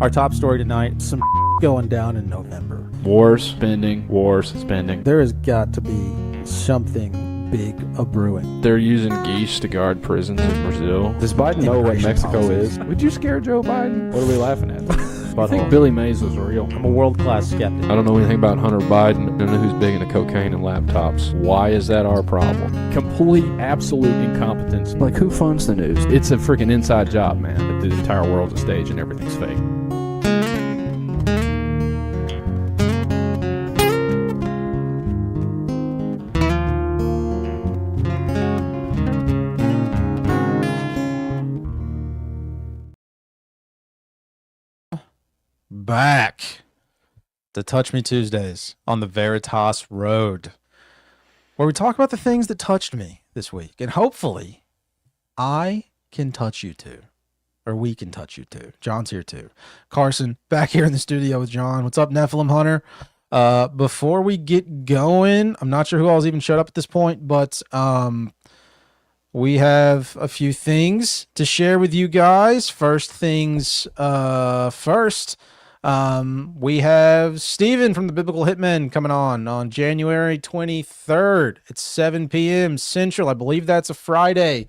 Our top story tonight, some going down in November. Wars, spending. There has got to be something big a-brewing. They're using geese to guard prisons in Brazil. Does Biden know what Immigration Mexico policies. is? Would you scare Joe Biden? What are we laughing at? I think Billy Mays was real. I'm a world-class skeptic. I don't know anything about Hunter Biden. I don't know who's big into cocaine and laptops. Why is that our problem? Complete, absolute incompetence. Like, who funds the news? It's a freaking inside job, man. That the entire world's a stage and everything's fake. Back to Touch Me Tuesdays on the Veritas Road, where we talk about the things that touched me this week. And hopefully, I can touch you too. Or we can touch you too. John's here too. Carson, back here in the studio with John. What's up, Nephilim Hunter? Before we get going, I'm not sure who all's even showed up at this point, but we have a few things to share with you guys. First things first. We have Steven from the Biblical Hitmen coming on January 23rd at 7 p.m. Central. I believe that's a Friday.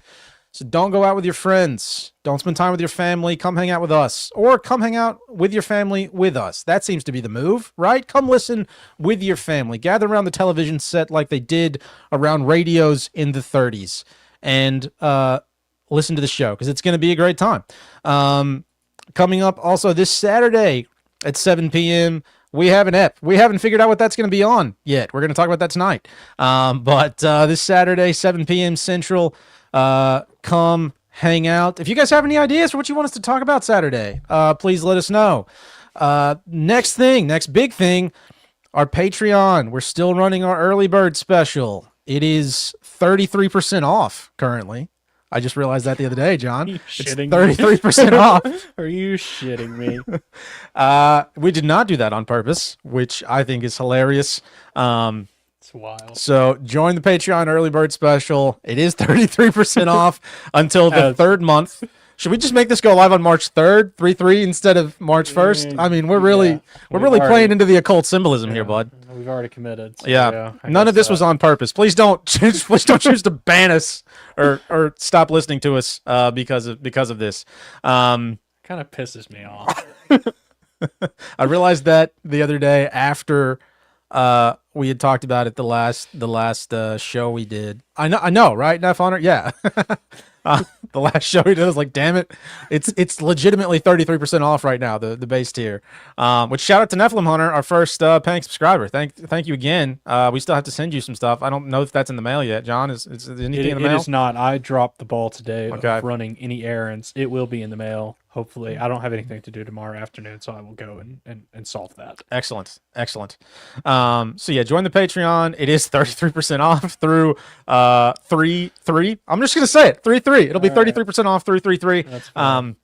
So don't go out with your friends. Don't spend time with your family. Come hang out with us. Or come hang out with your family with us. That seems to be the move, right? Come listen with your family. Gather around the television set like they did around radios in the 30s. And listen to the show because it's going to be a great time. Coming up also this Saturday at 7 p.m., we have an ep. We haven't figured out what that's going to be on yet. We're going to talk about that tonight. But this Saturday, 7 p.m. Central, come hang out. If you guys have any ideas for what you want us to talk about Saturday, please let us know. Next big thing, our Patreon. We're still running our early bird special. It is 33% off currently. I just realized that the other day, John. Are you It's shitting 33% off. Are you shitting me? We did not do that on purpose, which I think is hilarious. It's wild. So join the Patreon early bird special. It is 33% off until the third month. Should we just make this go live on March 3rd, 3/3 instead of March 1st? I mean, we're really playing into the occult symbolism here, bud. We've already committed. So None of this was on purpose. Please don't choose to ban us or stop listening to us because of this. Kind of pisses me off. I realized that the other day after we had talked about it the last show we did. I know, right? Nef Honor? Yeah. The last show we did, I was like, damn it. It's legitimately 33% off right now, the base tier. Which shout out to Nephilim Hunter, our first paying subscriber. Thank you again. We still have to send you some stuff. I don't know if that's in the mail yet. John, is anything in the mail? It is not. I dropped the ball today Okay. of running any errands. It will be in the mail. Hopefully. I don't have anything to do tomorrow afternoon, so I will go and solve that. Excellent. So yeah, join the Patreon. It is 33% off through 3/3. I'm just gonna say it, 3/3. It'll be 33% off through 3/3. That's fine.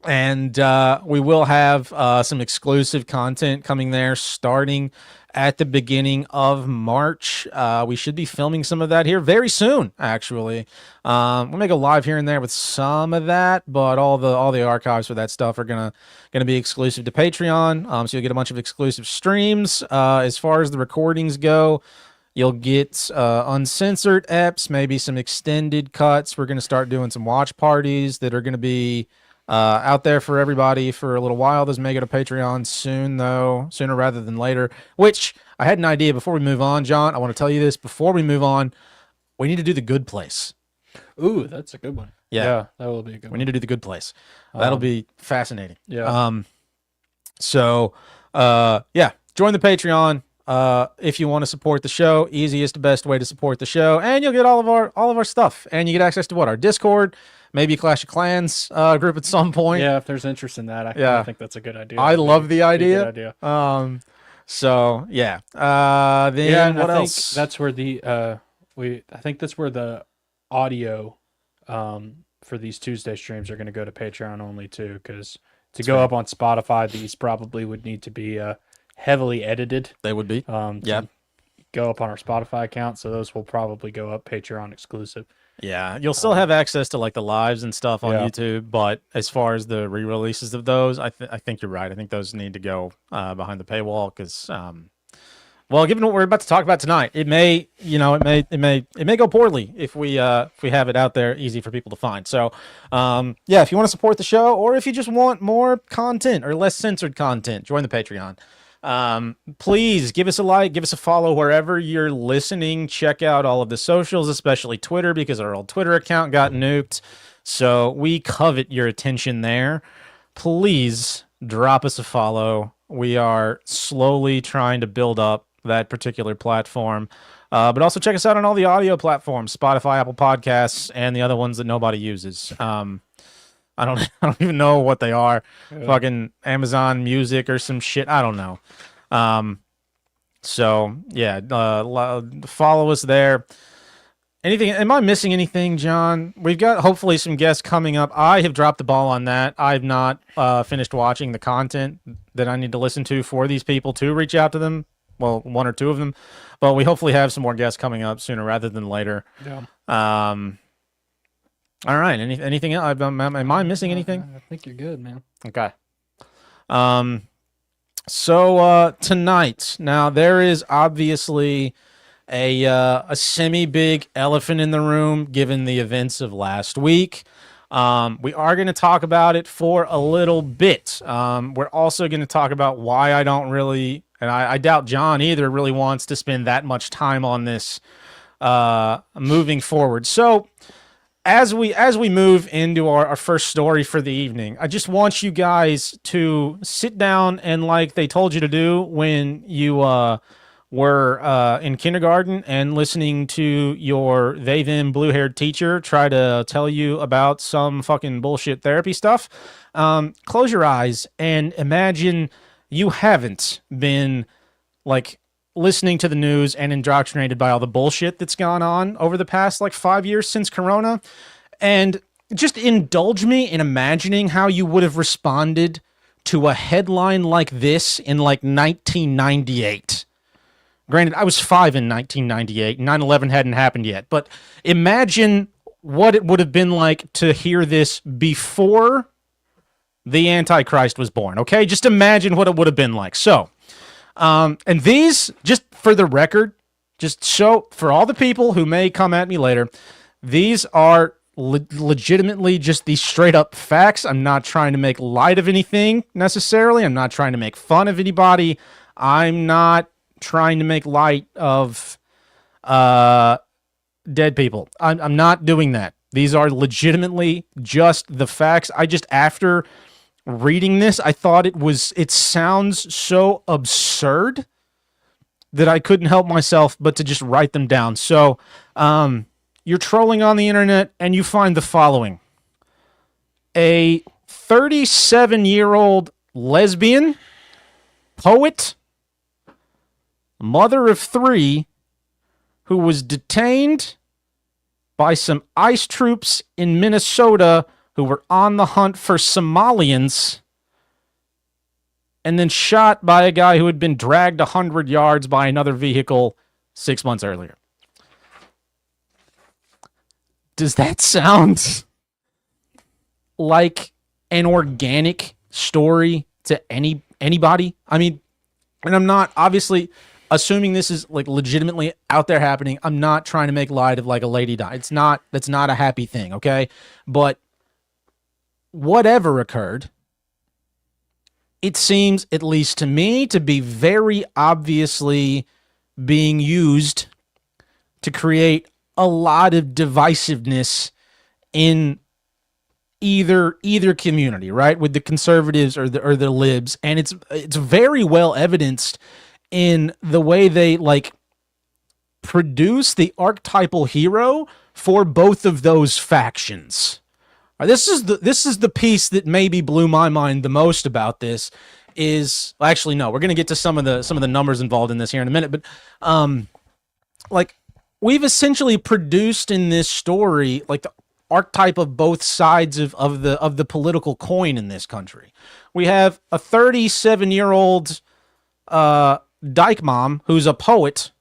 And we will have some exclusive content coming there starting at the beginning of March. We should be filming some of that here very soon, actually. We'll make a live here and there with some of that, but all the archives for that stuff are gonna be exclusive to Patreon. So you'll get a bunch of exclusive streams. As far as the recordings go, you'll get uncensored eps, maybe some extended cuts. We're gonna start doing some watch parties that are gonna be out there for everybody for a little while. Those may go to Patreon soon, though, sooner rather than later, which I had an idea before we move on, John. I want to tell you this before we move on. We need to do the Good Place. Ooh, that's a good one. Yeah, that will be a good we one. need to do the Good Place. That'll be fascinating. Yeah. So, join the Patreon if you want to support the show. Easiest, best way to support the show, and you'll get all of our stuff, and you get access to our Discord. Maybe Clash of Clans group at some point. Yeah, if there's interest in that, I think that's a good idea. I love the idea. Good idea. So yeah. Then and what I else? think that's where I think that's where the audio for these Tuesday streams are going to go to Patreon only too, because to go up on Spotify, these probably would need to be heavily edited. They would be. To go up on our Spotify account, so those will probably go up Patreon exclusive. Yeah, you'll still have access to like the lives and stuff on Yeah. YouTube, but as far as the re-releases of those, I think you're right. I think those need to go behind the paywall because, well, given what we're about to talk about tonight, it may go poorly if we have it out there easy for people to find. So, yeah, if you want to support the show, or if you just want more content or less censored content, join the Patreon. Please give us a like, give us a follow wherever you're listening. Check out all of the socials, especially Twitter, because our old Twitter account got nuked. So we covet your attention there. Please drop us a follow. We are slowly trying to build up that particular platform. But also check us out on all the audio platforms, Spotify, Apple Podcasts, and the other ones that nobody uses. I don't even know what they are. Yeah. Fucking Amazon Music or some shit. I don't know. So yeah, follow us there. Anything? Am I missing anything, John? We've got hopefully some guests coming up. I have dropped the ball on that. I've not finished watching the content that I need to listen to for these people to reach out to them. Well, one or two of them, but we hopefully have some more guests coming up sooner rather than later. Yeah. All right. Anything else? Am I missing anything? I think you're good, man. Okay. So tonight, now there is obviously a semi-big elephant in the room given the events of last week. We are going to talk about it for a little bit. We're also going to talk about why I don't really, and I doubt John either really wants to spend that much time on this moving forward. So as we move into our first story for the evening, I just want you guys to sit down and, like they told you to do when you were in kindergarten and listening to your they-them blue-haired teacher try to tell you about some fucking bullshit therapy stuff, close your eyes and imagine you haven't been, like, listening to the news and indoctrinated by all the bullshit that's gone on over the past, like, 5 years since Corona. And just indulge me in imagining how you would have responded to a headline like this in, like, 1998. Granted, I was 5 in 1998. 9/11 hadn't happened yet. But imagine what it would have been like to hear this before the Antichrist was born, okay? Just imagine what it would have been like. So, and these, just for the record, just so for all the people who may come at me later, these are legitimately just these straight up facts. I'm not trying to make light of anything necessarily. I'm not trying to make fun of anybody. I'm not trying to make light of dead people. I'm not doing that. These are legitimately just the facts. After reading this, I thought it sounds so absurd that I couldn't help myself but to just write them down. So, you're trolling on the internet and you find the following. A 37-year-old lesbian, poet, mother of 3, who was detained by some ICE troops in Minnesota who were on the hunt for Somalians, and then shot by a guy who had been dragged 100 yards by another vehicle 6 months earlier. Does that sound like an organic story to anybody? I mean, and I'm not obviously assuming this is like legitimately out there happening. I'm not trying to make light of like a lady die. That's not a happy thing, okay? But whatever occurred, it seems, at least to me, to be very obviously being used to create a lot of divisiveness in either community, right? With the conservatives or the libs, and it's very well evidenced in the way they like produce the archetypal hero for both of those factions. This is the piece that maybe blew my mind the most about this. Actually, no, we're gonna get to some of the numbers involved in this here in a minute, but like we've essentially produced in this story like the archetype of both sides of the political coin in this country. We have a 37-year-old dyke mom who's a poet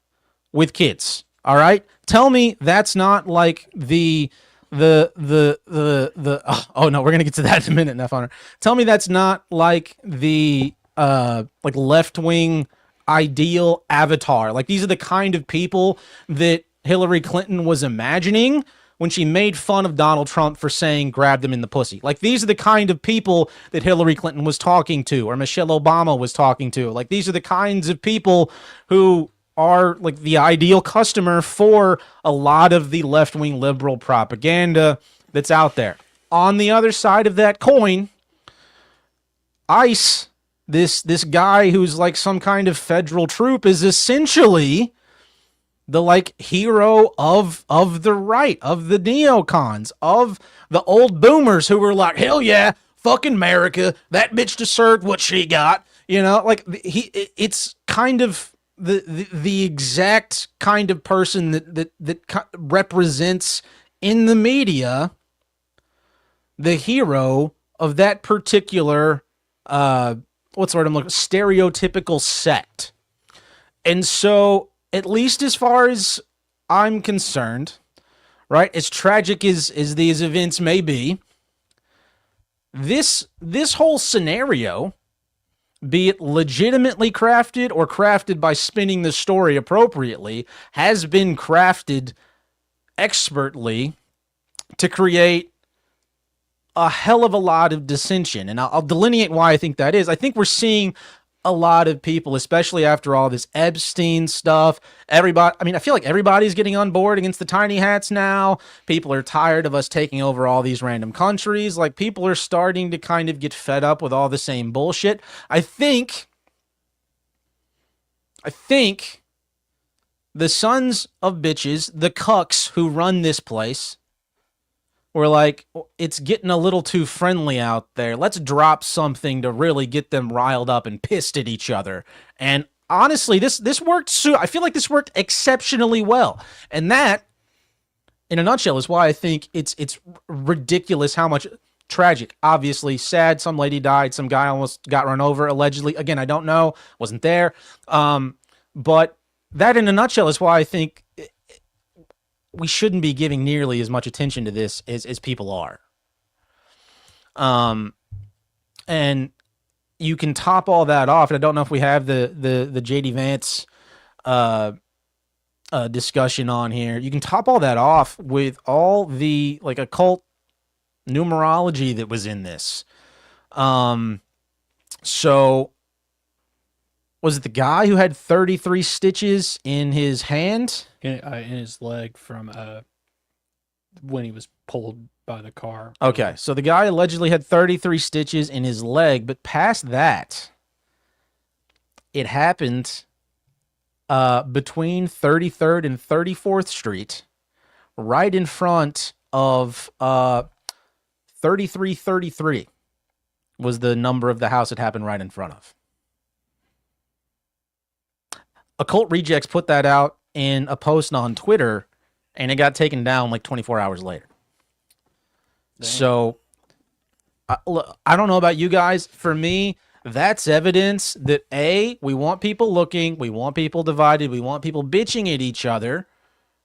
with kids. All right, tell me that's not like oh no, we're gonna get to that in a minute, Neff Hunter. Tell me that's not like the like left wing ideal avatar. Like these are the kind of people that Hillary Clinton was imagining when she made fun of Donald Trump for saying grab them in the pussy. Like these are the kind of people that Hillary Clinton was talking to or Michelle Obama was talking to. Like these are the kinds of people who are like the ideal customer for a lot of the left-wing liberal propaganda that's out there. On the other side of that coin, ICE, this guy who's like some kind of federal troop, is essentially the like hero of the right, of the neocons, of the old boomers who were like, hell yeah, fucking America, that bitch deserved what she got. You know, like it's kind of the exact kind of person that represents in the media the hero of that particular what's the word I'm looking, stereotypical sect. And so, at least as far as I'm concerned, right, as tragic as these events may be, this whole scenario, be it legitimately crafted or crafted by spinning the story appropriately, has been crafted expertly to create a hell of a lot of dissension. And I'll delineate why I think that is. I think we're seeing a lot of people, especially after all this Epstein stuff, everybody, I mean, I feel like everybody's getting on board against the tiny hats now. People are tired of us taking over all these random countries. Like, people are starting to kind of get fed up with all the same bullshit. I think the sons of bitches, the cucks who run this place, were like, it's getting a little too friendly out there. Let's drop something to really get them riled up and pissed at each other. And honestly, this worked. I feel like this worked exceptionally well. And that, in a nutshell, is why I think it's ridiculous how much tragic. Obviously, sad. Some lady died. Some guy almost got run over, allegedly. Again, I don't know. Wasn't there. But that, in a nutshell, is why I think we shouldn't be giving nearly as much attention to this as people are. And you can top all that off, and I don't know if we have the JD Vance discussion on here. You can top all that off with all the like occult numerology that was in this. So was it the guy who had 33 stitches in his hand? In his leg from when he was pulled by the car. Okay, so the guy allegedly had 33 stitches in his leg, but past that, it happened between 33rd and 34th Street, right in front of 3333 was the number of the house it happened right in front of. Occult Rejects put that out in a post on Twitter, and it got taken down like 24 hours later. Damn. So, I don't know about you guys. For me, that's evidence that A, we want people looking, we want people divided, we want people bitching at each other,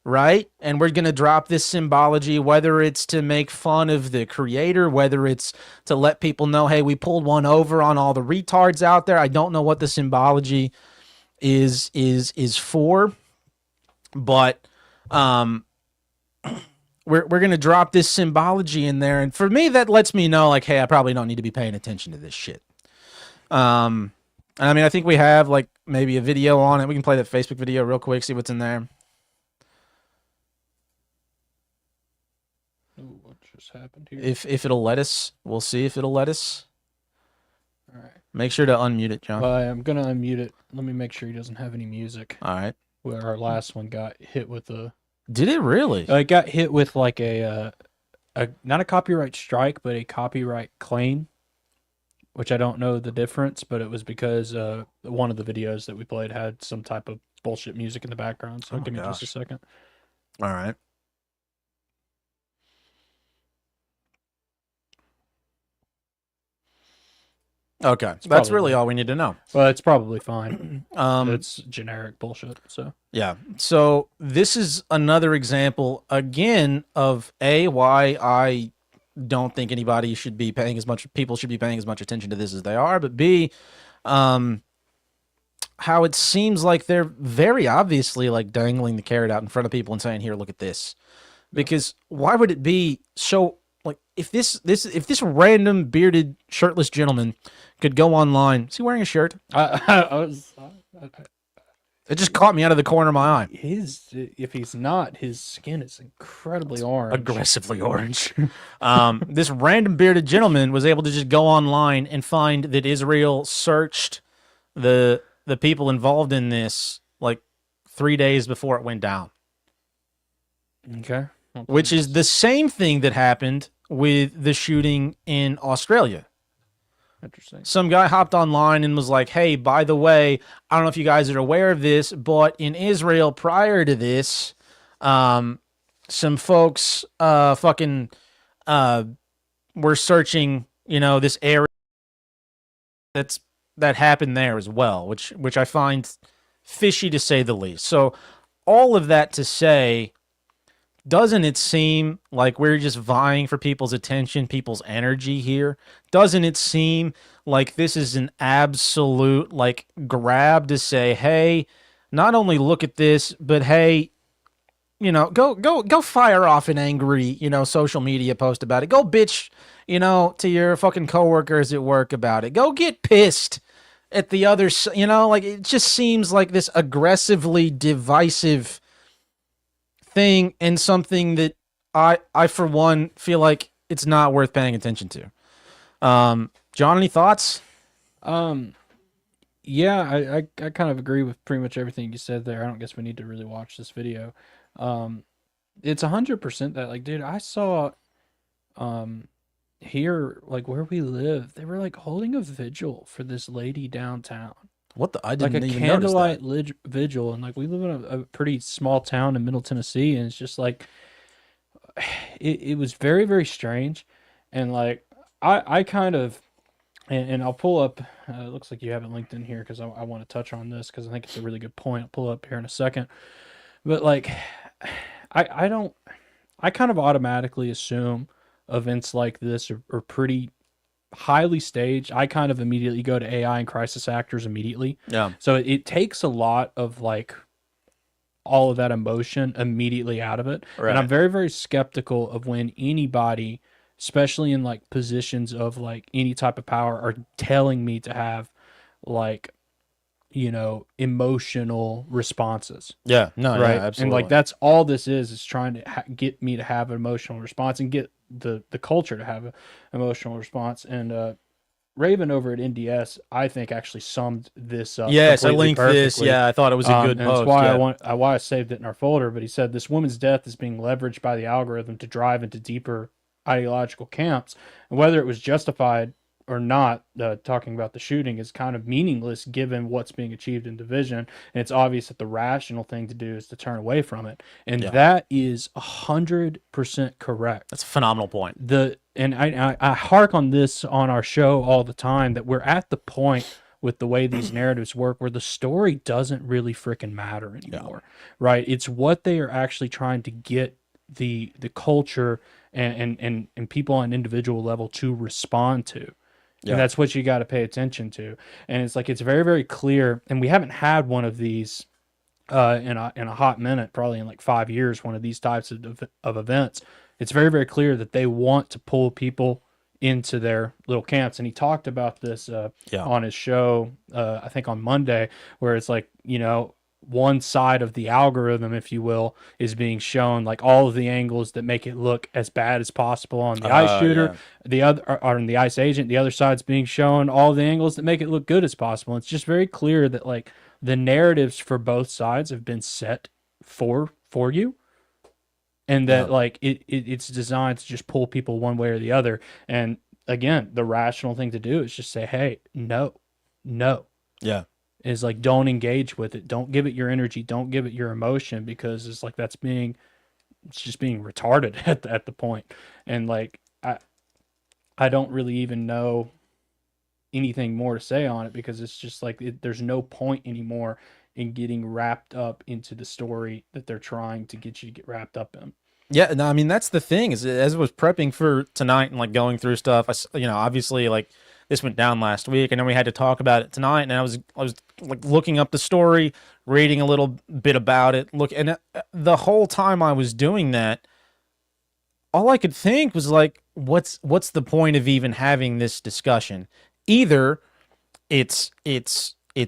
right? And we're going to drop this symbology, whether it's to make fun of the creator, whether it's to let people know, hey, we pulled one over on all the retards out there. I don't know what the symbology is for, but we're going to drop this symbology in there, and for me that lets me know, like, hey, I probably don't need to be paying attention to this shit. And I mean, I think we have like maybe a video on it. We can play that Facebook video real quick, see what's in there. Ooh, what just happened here? If it'll let us, we'll see if it'll let us. All right. Make sure to unmute it, John. Well, I'm gonna unmute it. Let me make sure he doesn't have any music. All right. Where our last one got hit with a. Did it really? It got hit with like a not a copyright strike, but a copyright claim, which I don't know the difference, but it was because one of the videos that we played had some type of bullshit music in the background. So give me just a second. All right. Okay, that's really all we need to know. Well, it's probably fine. It's generic bullshit. So Yeah. So this is another example again of why I don't think anybody should be paying as much people should be paying as much attention to this as they are, but B, um, how it seems like they're very obviously like dangling the carrot out in front of people and saying, "Here, look at this." Because why would it be so like if this random bearded shirtless gentleman could go online? Is he wearing a shirt? It just caught me out of the corner of my eye. If he's not, his skin is incredibly orange. Aggressively orange. This random bearded gentleman was able to just go online and find that Israel searched the people involved in this like 3 days before it went down. Okay. Which is the same thing that happened with the shooting in Australia. Interesting. Some guy hopped online and was like, "Hey, by the way, I don't know if you guys are aware of this, but in Israel prior to this, some folks were searching, this area that happened there as well, which I find fishy to say the least." So all of that to say, doesn't it seem like we're just vying for people's attention, people's energy here? Doesn't it seem like this is an absolute like grab to say, "Hey, not only look at this, but hey, go fire off an angry, social media post about it. Go bitch, to your fucking coworkers at work about it. Go get pissed at the other, like it just seems like this aggressively divisive thing and something that I for one feel like it's not worth paying attention to. John, any thoughts? Yeah, I kind of agree with pretty much everything you said there. I don't guess we need to really watch this video. It's 100% that, like, dude, I saw here, like where we live, they were like holding a vigil for this lady downtown. What the? I Like didn't a even notice that. candlelight vigil, and like we live in a pretty small town in Middle Tennessee, and it's just like it was very, very strange. And like I kind of and I'll pull up, it looks like you have it linked in here because I want to touch on this because I think it's a really good point. I'll pull up here in a second. But like I don't, I kind of automatically assume events like this are pretty highly staged. I kind of immediately go to AI and crisis actors immediately. Yeah. So it takes a lot of like all of that emotion immediately out of it. Right. And I'm very, very skeptical of when anybody, especially in like positions of like any type of power, are telling me to have like, emotional responses. Yeah. No. Right. Yeah. Absolutely. And like that's all this is trying to get me to have an emotional response and get the culture to have an emotional response. And Raven over at NDS, I think, actually summed this up. Yes, I completely linked this. perfectly. Yeah, I thought it was a good And post. that's why Yeah. why I saved it in our folder. But he said this woman's death is being leveraged by the algorithm to drive into deeper ideological camps, and whether it was justified or not, talking about the shooting is kind of meaningless given what's being achieved in division. And it's obvious that the rational thing to do is to turn away from it. And Yeah. that is 100% correct. That's a phenomenal point. And I hark on this on our show all the time that we're at the point with the way these narratives work where the story doesn't really freaking matter anymore, right? It's what they are actually trying to get the culture and people on an individual level to respond to. Yeah. And that's what you got to pay attention to. And it's like, it's very, very clear. And we haven't had one of these in a hot minute, probably in like 5 years, one of these types of events. It's very, very clear that they want to pull people into their little camps. And he talked about this on his show, I think on Monday, where it's like, one side of the algorithm, if you will, is being shown like all of the angles that make it look as bad as possible on the ice shooter. Yeah. The other are on the ice agent. The other side's being shown all the angles that make it look good as possible. It's just very clear that like the narratives for both sides have been set for you, and that like it's designed to just pull people one way or the other. And again, the rational thing to do is just say, hey, no. Yeah. Is like, don't engage with it. Don't give it your energy. Don't give it your emotion, because it's like it's just being retarded at the point. And like I don't really even know anything more to say on it, because it's just like there's no point anymore and getting wrapped up into the story that they're trying to get you to get wrapped up in. Yeah, no, I mean that's the thing is as I was prepping for tonight and like going through stuff, obviously like this went down last week, and then we had to talk about it tonight, and I was like looking up the story, reading a little bit about it, and the whole time I was doing that, all I could think was like, what's the point of even having this discussion? Either it's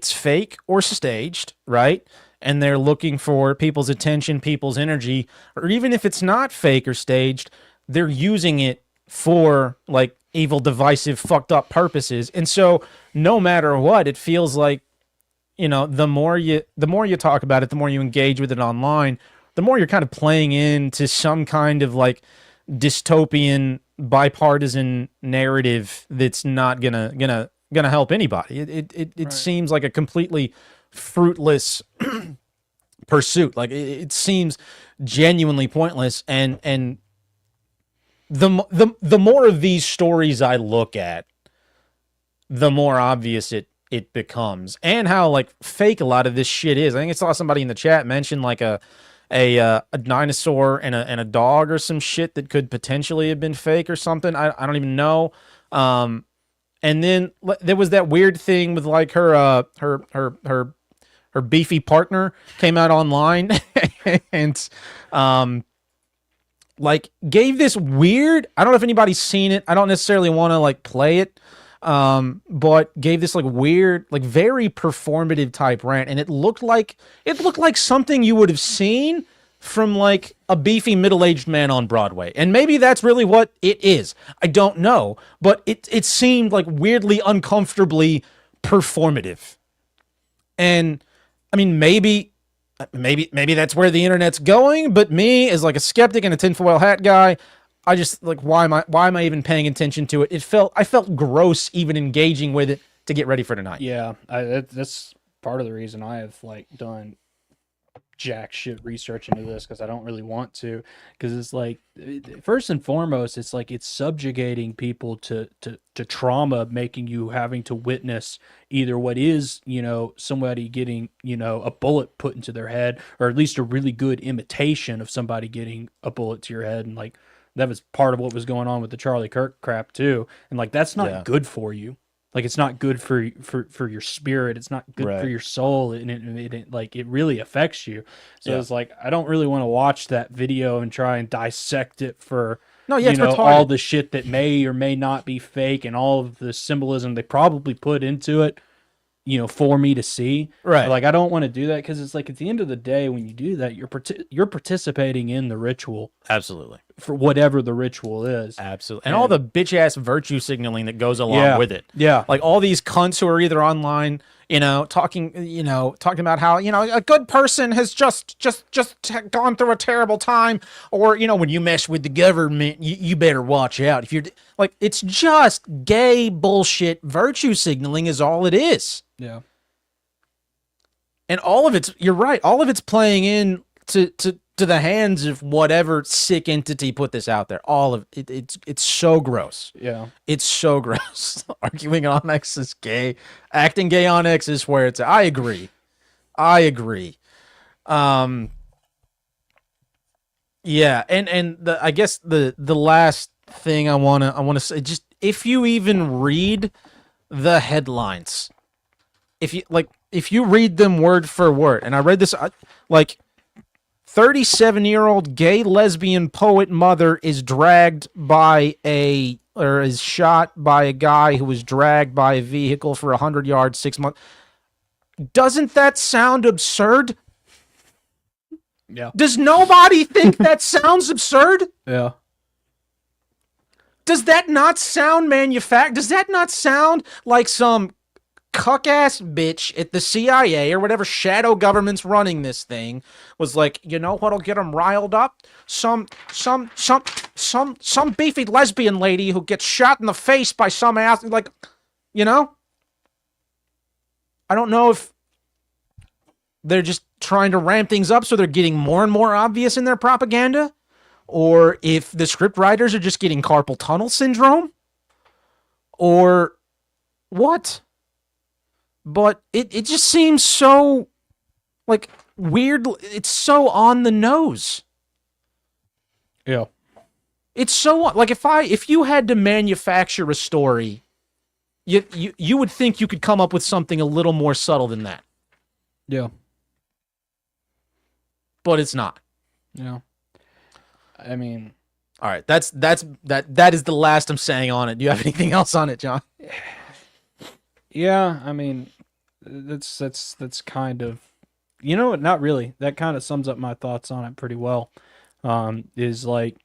fake or staged, right? And they're looking for people's attention, people's energy, or even if it's not fake or staged, they're using it for like evil, divisive, fucked up purposes. And so no matter what, it feels like, the more you talk about it, the more you engage with it online, the more you're kind of playing into some kind of like dystopian bipartisan narrative that's not gonna help anybody. It Right. seems like a completely fruitless pursuit. Like it seems genuinely pointless. And the more of these stories I look at, the more obvious it becomes, and how like fake a lot of this shit is. I think I saw somebody in the chat mention like a dinosaur and a dog or some shit that could potentially have been fake or something. I don't even know. And then there was that weird thing with like her beefy partner came out online and like gave this weird, I don't know if anybody's seen it. I don't necessarily want to like play it. But gave this like weird, like very performative type rant, and it looked like something you would have seen from like a beefy middle-aged man on Broadway. And maybe that's really what it is. I don't know, but it seemed like weirdly uncomfortably performative. And I mean, maybe that's where the internet's going, but me as like a skeptic and a tinfoil hat guy, I just like, why am I even paying attention to it? I felt gross even engaging with it to get ready for tonight. Yeah, that's part of the reason I have like done jack shit research into this, because I don't really want to, because it's like, first and foremost, it's like it's subjugating people to trauma, making you having to witness either what is, somebody getting, a bullet put into their head, or at least a really good imitation of somebody getting a bullet to your head. And like, that was part of what was going on with the Charlie Kirk crap too. And like, that's not good for you. Like, it's not good for your spirit. It's not good for your soul. And it really affects you. So it's like, I don't really want to watch that video and try and dissect it for, all the shit that may or may not be fake, and all of the symbolism they probably put into it, for me to see. Right. Like, I don't want to do that, because it's like, at the end of the day, when you do that, you're participating in the ritual. Absolutely. For whatever the ritual is. Absolutely. And all the bitch ass virtue signaling that goes along with it. Yeah. Like all these cunts who are either online, talking about how, a good person has just gone through a terrible time, or, when you mess with the government, you better watch out. If you're like, it's just gay bullshit. Virtue signaling is all it is. Yeah. And all of it's, you're right, all of it's playing in to the hands of whatever sick entity put this out there. All of it, it's so gross. Yeah. It's so gross. Arguing on X is gay. Acting gay on X is where it's at. I agree. Yeah, and I guess the last thing I wanna say, just if you even read the headlines, if you read them word for word, and I read this like 37-year-old gay lesbian poet mother is shot by a guy who was dragged by a vehicle for 100 yards 6 months. Doesn't that sound absurd? Yeah. Does nobody think that sounds absurd? Yeah. Does that not sound manufactured? Does that not sound like some cuck-ass bitch at the CIA or whatever shadow government's running this thing was like, you know what'll get them riled up? Some beefy lesbian lady who gets shot in the face by some ass, like, I don't know if they're just trying to ramp things up so they're getting more and more obvious in their propaganda, or if the script writers are just getting carpal tunnel syndrome, or what. But it just seems so Like, weird. It's so on the nose. Yeah. It's so like if you had to manufacture a story, you would think you could come up with something a little more subtle than that, Yeah. but it's not. Yeah. I mean, All right, that is the last I'm saying on it. Do you have anything else on it, John? yeah, I mean, that's kind of, you know what? Not really. That kind of sums up my thoughts on it pretty well. Is like,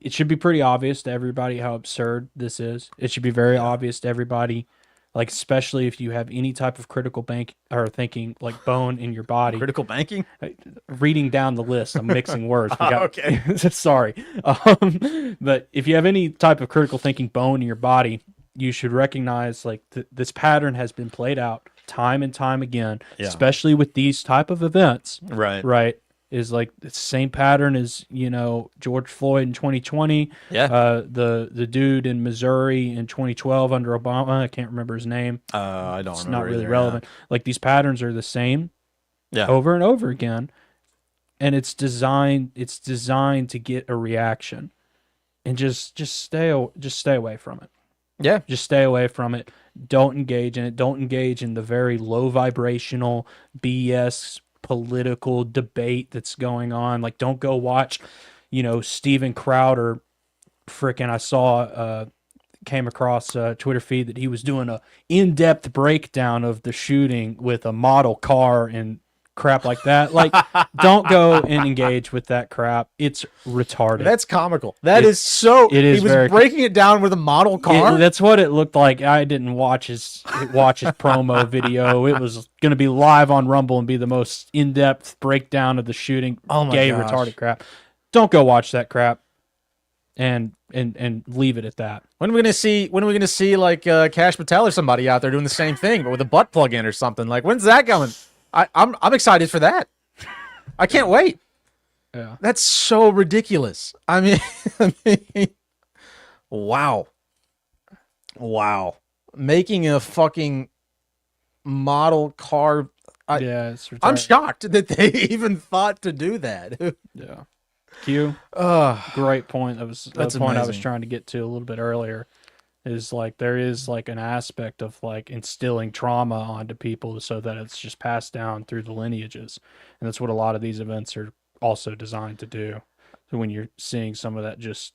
it should be pretty obvious to everybody how absurd this is. It should be very obvious to everybody, like especially if you have any type of critical bank or thinking like bone in your body. Critical banking? Reading down the list, I'm mixing words. Okay. Sorry. But if you have any type of critical thinking bone in your body, you should recognize like this pattern has been played out time and time again, especially with these type of events. Right. Is like the same pattern as, George Floyd in 2020. Yeah. The dude in Missouri in 2012 under Obama. I can't remember his name. I don't. It's remember not really either, relevant. Like these patterns are the same. Yeah. Over and over again, and it's designed to get a reaction, and just stay away from it. Yeah. Just stay away from it. Don't engage in it. Don't engage in the very low vibrational BS political debate that's going on. Like, don't go watch, Steven Crowder. Frickin' I saw came across a Twitter feed that he was doing a in-depth breakdown of the shooting with a model car and crap like that. Like, don't go and engage with that crap. It's retarded. That's comical. That is so. It is. He was very breaking it down with a model car. That's what it looked like. I didn't watch his promo video. It was going to be live on Rumble and be the most in-depth breakdown of the shooting. Oh my gay gosh. retarded crap. Don't go watch that crap. And leave it at that. When are we gonna see like Cash Patel or somebody out there doing the same thing, but with a butt plug in or something? Like, when's that coming? I'm excited for that. I can't wait. Yeah. That's so ridiculous. I mean, wow. Making a fucking model car. It's retarded. I'm shocked that they even thought to do that. Yeah. Q. Great point. That's the point I was amazing. trying to get to a little bit earlier. Is like there is like an aspect of like instilling trauma onto people so that it's just passed down through the lineages, and that's what a lot of these events are also designed to do. So when you're seeing some of that just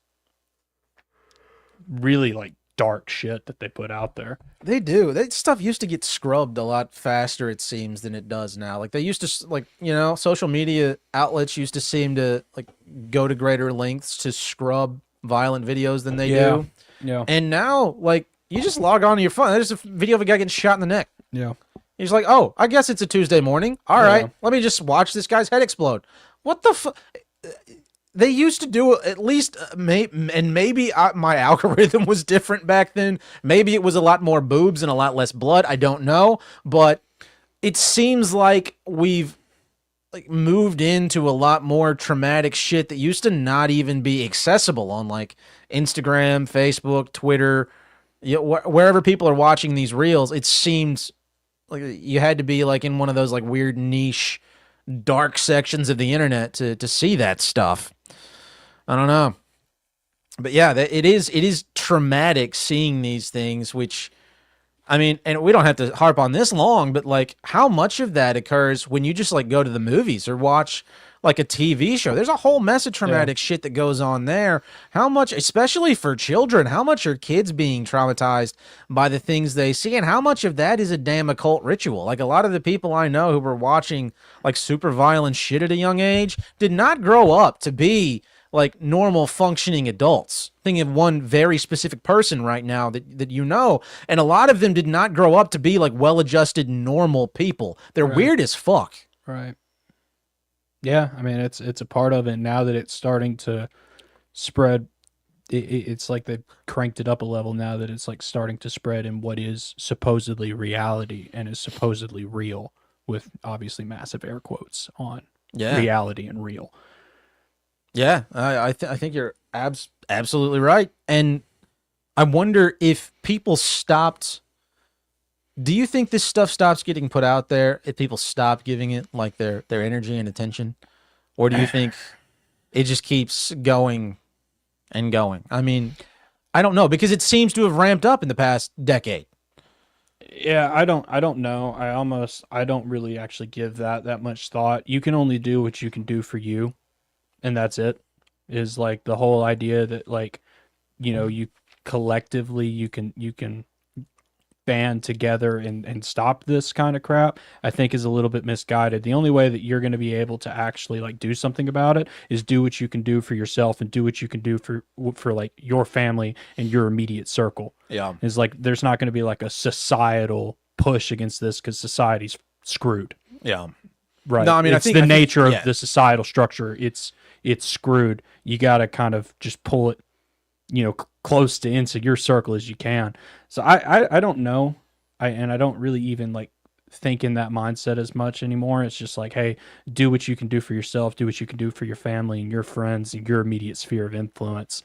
really like dark shit that they put out there, They do. That stuff used to get scrubbed a lot faster, it seems, than it does now. Like they used to, like, social media outlets used to seem to like go to greater lengths to scrub violent videos than they do. Yeah. And now, like, you just log on to your phone. There's a video of a guy getting shot in the neck. Yeah. He's like, oh, I guess it's a Tuesday morning. All right, let me just watch this guy's head explode. What the fuck? They used to do at least, and maybe my algorithm was different back then. Maybe it was a lot more boobs and a lot less blood. I don't know. But it seems like we've like moved into a lot more traumatic shit that used to not even be accessible on like Instagram, Facebook, Twitter, wherever people are watching these reels. It seemed like you had to be like in one of those like weird niche dark sections of the internet to see that stuff. I don't know. But yeah, it is traumatic seeing these things, which, I mean, and we don't have to harp on this long, but like how much of that occurs when you just like go to the movies or watch like a TV show? There's a whole mess of traumatic shit that goes on there. How much, especially for children, how much are kids being traumatized by the things they see, and how much of that is a damn occult ritual? Like a lot of the people I know who were watching like super violent shit at a young age did not grow up to be like normal functioning adults. Thinking of one very specific person right now that and a lot of them did not grow up to be like well-adjusted normal people. They're weird as fuck. Right. Yeah, I mean it's a part of it now that it's starting to spread. It's like they've cranked it up a level now that it's like starting to spread in what is supposedly reality and is supposedly real, with obviously massive air quotes on reality and real. Yeah, I think you're absolutely right. And I wonder if people stopped Do you think this stuff stops getting put out there if people stop giving it like their energy and attention? Or do you think it just keeps going and going? I mean, I don't know, because it seems to have ramped up in the past decade. Yeah, I don't know. I don't really actually give that much thought. You can only do what you can do for you, and that's it. Is like the whole idea that, like, you collectively you can band together and stop this kind of crap, I think is a little bit misguided. The only way that you're going to be able to actually like do something about it is do what you can do for yourself and do what you can do for like your family and your immediate circle. Yeah. Is like there's not going to be like a societal push against this because society's screwed. Yeah. Right. No, I mean, it's the nature yeah. of the societal structure. It's screwed. You got to kind of just pull it, close to into your circle as you can. So I don't know. I don't really even like think in that mindset as much anymore. It's just like, hey, do what you can do for yourself, do what you can do for your family and your friends and your immediate sphere of influence.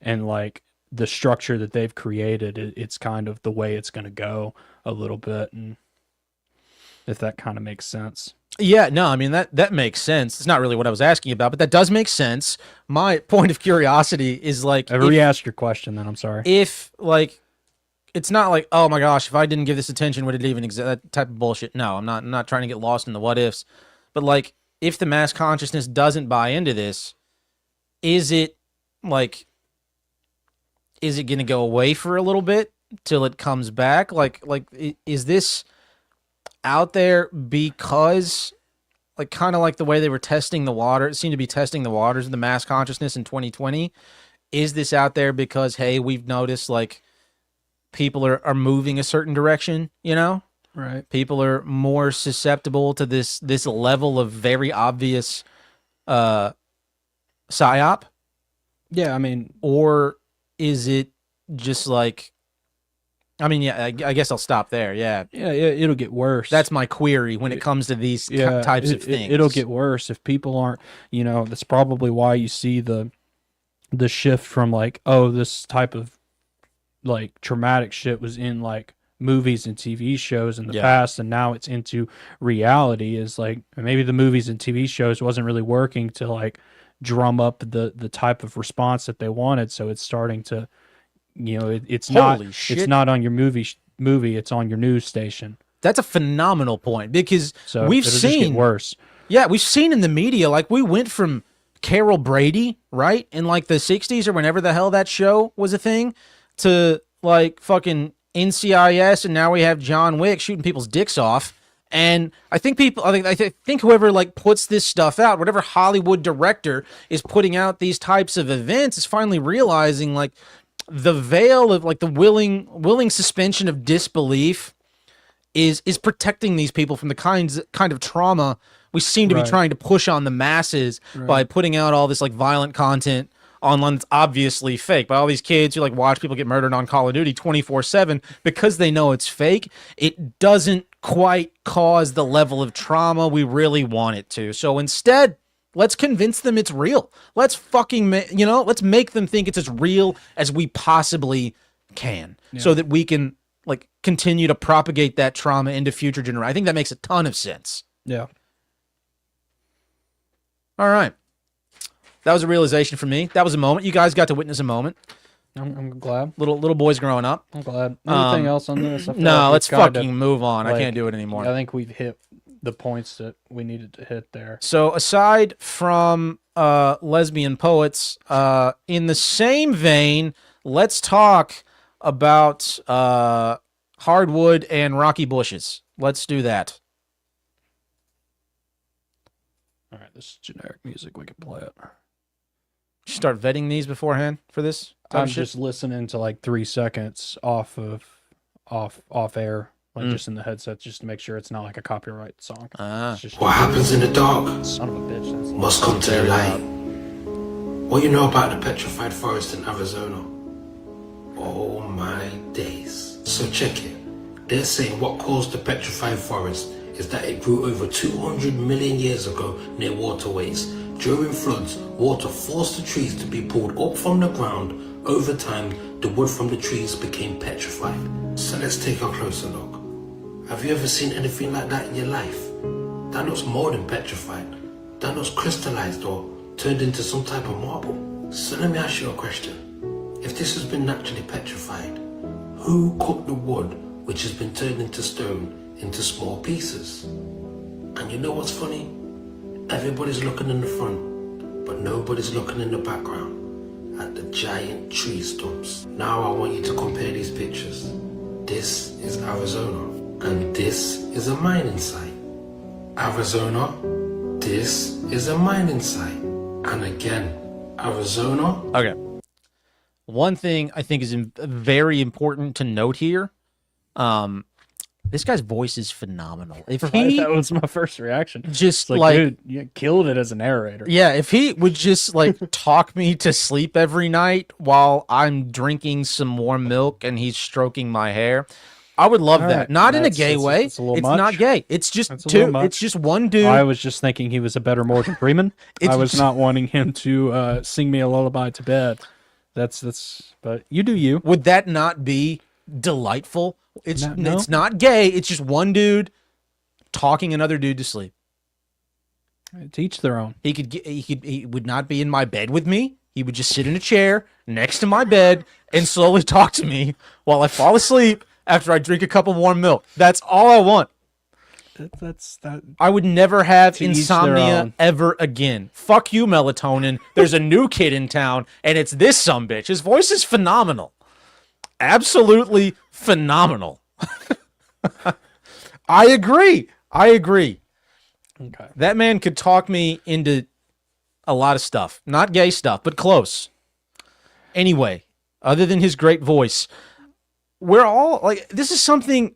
And like the structure that they've created, it's kind of the way it's going to go a little bit. And if that kind of makes sense. Yeah, no, I mean, that makes sense. It's not really what I was asking about, but that does make sense. My point of curiosity is like, I re-asked your question then, I'm sorry. If like, it's not like, oh my gosh, if I didn't give this attention, would it even exist? That type of bullshit. No, I'm not trying to get lost in the what ifs, but like, if the mass consciousness doesn't buy into this, is it going to go away for a little bit till it comes back? Like, is this out there because, like, kind of like the way they were testing the water, it seemed to be testing the waters of the mass consciousness in 2020. Is this out there because, hey, we've noticed like people are moving a certain direction, Right. People are more susceptible to this level of very obvious psyop? Yeah, I mean, or is it just like, I mean, yeah, I guess I'll stop there. Yeah. Yeah, it'll get worse. That's my query when it comes to these types of things. It'll get worse if people aren't, that's probably why you see the shift from like, oh, this type of like traumatic shit was in like movies and TV shows in the past, and now it's into reality. Is like maybe the movies and TV shows wasn't really working to like drum up the type of response that they wanted, so it's starting to, it's not on your movie, it's on your news station. That's a phenomenal point, because so we've just seen get worse. Yeah, we've seen in the media, like, we went from Carol Brady, right, in like the 60s or whenever the hell that show was a thing, to like fucking NCIS, and now we have John Wick shooting people's dicks off. And I think whoever like puts this stuff out, whatever Hollywood director is putting out these types of events, is finally realizing like the veil of like the willing suspension of disbelief is protecting these people from the kind of trauma we seem to be trying to push on the masses by putting out all this like violent content online that's obviously fake. By all these kids who like watch people get murdered on Call of Duty 24/7 because they know it's fake, it doesn't quite cause the level of trauma we really want it to. So instead, let's convince them it's real. Let's fucking let's make them think it's as real as we possibly can, so that we can like continue to propagate that trauma into future generations. I think that makes a ton of sense. Yeah. All right. That was a realization for me. That was a moment. You guys got to witness a moment. I'm glad. Little boys growing up. I'm glad. Anything else on this? No, let's fucking move on. I can't do it anymore. I think we've hit the points that we needed to hit there. So aside from lesbian poets, in the same vein, let's talk about hardwood and rocky bushes. Let's do that. All right, this is generic music. We can play it. Did you start vetting these beforehand for this? I'm just listening to like 3 seconds off air, like just in the headset, just to make sure it's not like a copyright song. What happens in the dark Son of a bitch. must come to the light. What you know about the petrified forest in Arizona? Oh my days. So check it. They're saying what caused the petrified forest is that it grew over 200 million years ago near waterways. During floods, water forced the trees to be pulled up from the ground. Over time, the wood from the trees became petrified. So let's take a closer look. Have you ever seen anything like that in your life? That looks more than petrified. That looks crystallized or turned into some type of marble. So let me ask you a question. If this has been naturally petrified, who cooked the wood which has been turned into stone into small pieces? And you know what's funny? Everybody's looking in the front, but nobody's looking in the background at the giant tree stumps. Now I want you to compare these pictures. This is Arizona, and this is a mining site. Arizona, this is a mining site. And again, Arizona. Okay. One thing I think is very important to note here. This guy's voice is phenomenal. If he That was my first reaction. just It's like, dude, you killed it as a narrator. yeah, if he would just like talk me to sleep every night while I'm drinking some warm milk and he's stroking my hair, I would love All that. right. Not in a That's- gay it's- way. it's a little It's much. not gay. It's just That's a little two. much. It's just one dude. I was just thinking he was a better Morgan Freeman. It's I was just- not wanting him to sing me a lullaby to bed. But you do you. Would that not be delightful? It's No. it's not gay. It's just one dude talking another dude to sleep. To each their own. He would not be in my bed with me. He would just sit in a chair next to my bed and slowly talk to me while I fall asleep after I drink a cup of warm milk. That's all I want. That's that. I would never have To each their insomnia own. ever again. Fuck you, melatonin. There's a new kid in town, and it's this sumbitch. His voice is phenomenal. Absolutely phenomenal. I agree. Okay. That man could talk me into a lot of stuff. Not gay stuff, but close. Anyway, other than his great voice, we're all like, this is something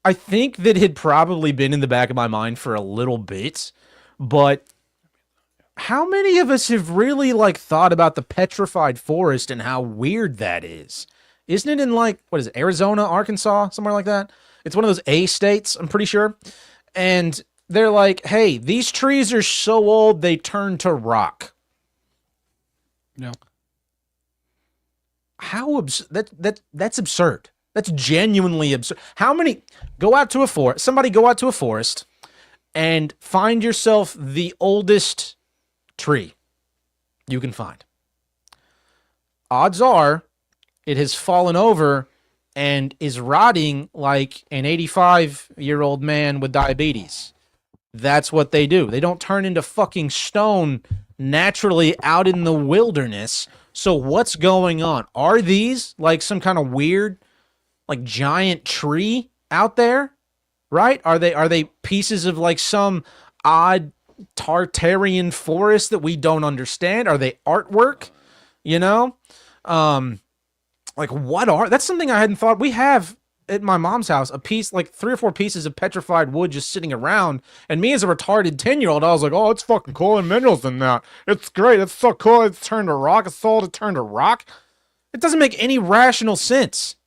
I think that had probably been in the back of my mind for a little bit, but how many of us have really like thought about the petrified forest and how weird that is? Isn't it in like, what is it, Arizona, Arkansas, somewhere like that? It's one of those A states, I'm pretty sure. And they're like, hey, these trees are so old they turn to rock. No. How that's absurd. That's genuinely absurd. How many go out to a forest? Somebody go out to a forest and find yourself the oldest tree you can find. Odds are it has fallen over and is rotting like an 85-year-old man with diabetes. That's what they do. They don't turn into fucking stone naturally out in the wilderness. So what's going on? Are these like some kind of weird, like giant tree out there? Right? Are they pieces of like some odd Tartarian forest that we don't understand? Are they artwork? You know? Like that's something I hadn't thought. We have at my mom's house a piece, like 3 or 4 pieces of petrified wood just sitting around, and me as a retarded 10-year-old, I was like, oh, it's fucking cool and minerals in that. It's great. It's so cool. It's turned to rock. It's sold to turn to rock. It doesn't make any rational sense.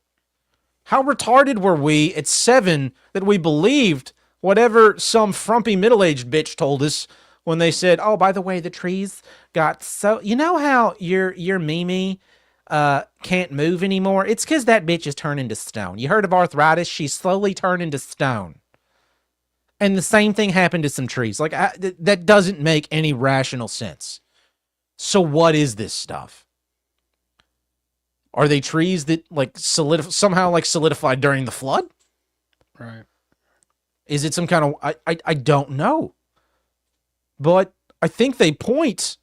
How retarded were we at 7 that we believed whatever some frumpy middle-aged bitch told us when they said, oh, by the way, the trees got so, you know how your Mimi can't move anymore? It's because that bitch is turned into stone. You heard of arthritis? She's slowly turned into stone. And the same thing happened to some trees. Like, that doesn't make any rational sense. So what is this stuff? Are they trees that like somehow like solidified during the flood? Right. Is it some kind of I don't know. But I think they point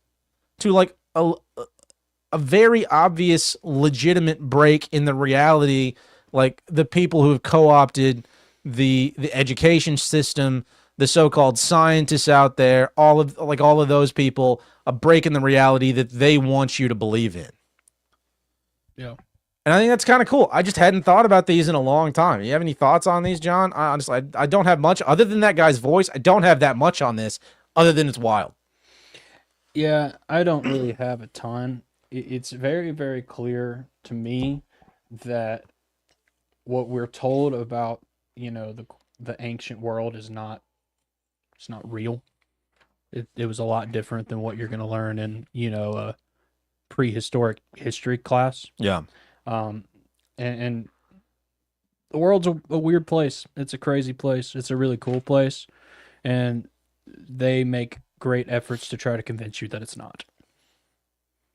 to like a very obvious legitimate break in the reality, like the people who have co-opted the education system, the so-called scientists out there, all of those people, a break in the reality that they want you to believe in. Yeah. And I think that's kind of cool. I just hadn't thought about these in a long time. You have any thoughts on these, John? I honestly, I don't have much other than that guy's voice. I don't have that much on this other than it's wild. Yeah, I don't really have a ton. It's very, very clear to me that what we're told about, the ancient world it's not real. It was a lot different than what you're going to learn in, a prehistoric history class. Yeah. And the world's a weird place. It's a crazy place. It's a really cool place, and they make great efforts to try to convince you that it's not.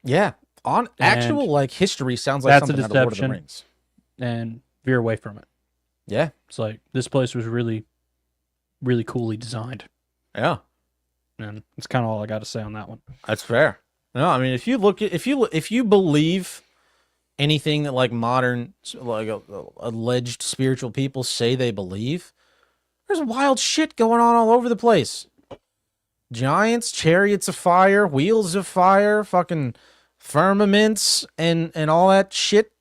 Yeah. On actual And like history sounds like that's a something out of Lord of the deception. Rings. And veer away from it. Yeah. It's like this place was really, really coolly designed, Yeah. and it's kind of all I got to say on that one. That's fair. No, I mean, if you believe anything that like modern like alleged spiritual people say they believe, there's wild shit going on all over the place. Giants, chariots of fire, wheels of fire, fucking firmaments, and all that shit.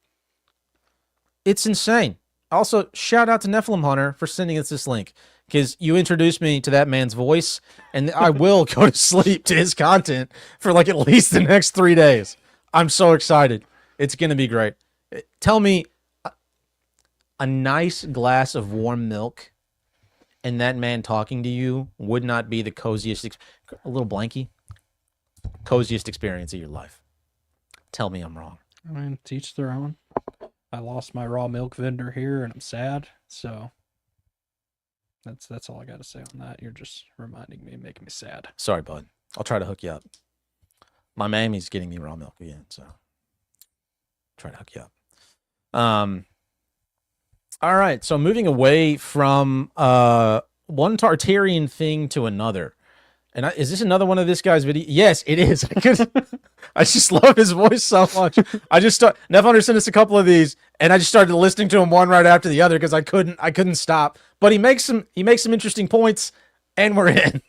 It's insane. Also, shout out to Nephilim Hunter for sending us this link, because you introduced me to that man's voice, and I will go to sleep to his content for like at least the next 3 days. I'm so excited. It's going to be great. Tell me, a nice glass of warm milk and that man talking to you would not be the coziest, a little blanky, coziest experience of your life. Tell me I'm wrong. I mean, teach their own. I lost my raw milk vendor here, and I'm sad. So that's all I got to say on that. You're just reminding me, making me sad. Sorry, bud. I'll try to hook you up. My mammy's getting me raw milk again, so try to hook you up. All right, so moving away from one Tartarian thing to another. And is this another one of this guy's video? Yes, it is. I just love his voice so much. Nev Hunter sent us a couple of these, and I just started listening to him one right after the other because I couldn't stop. But he makes some interesting points, and we're in.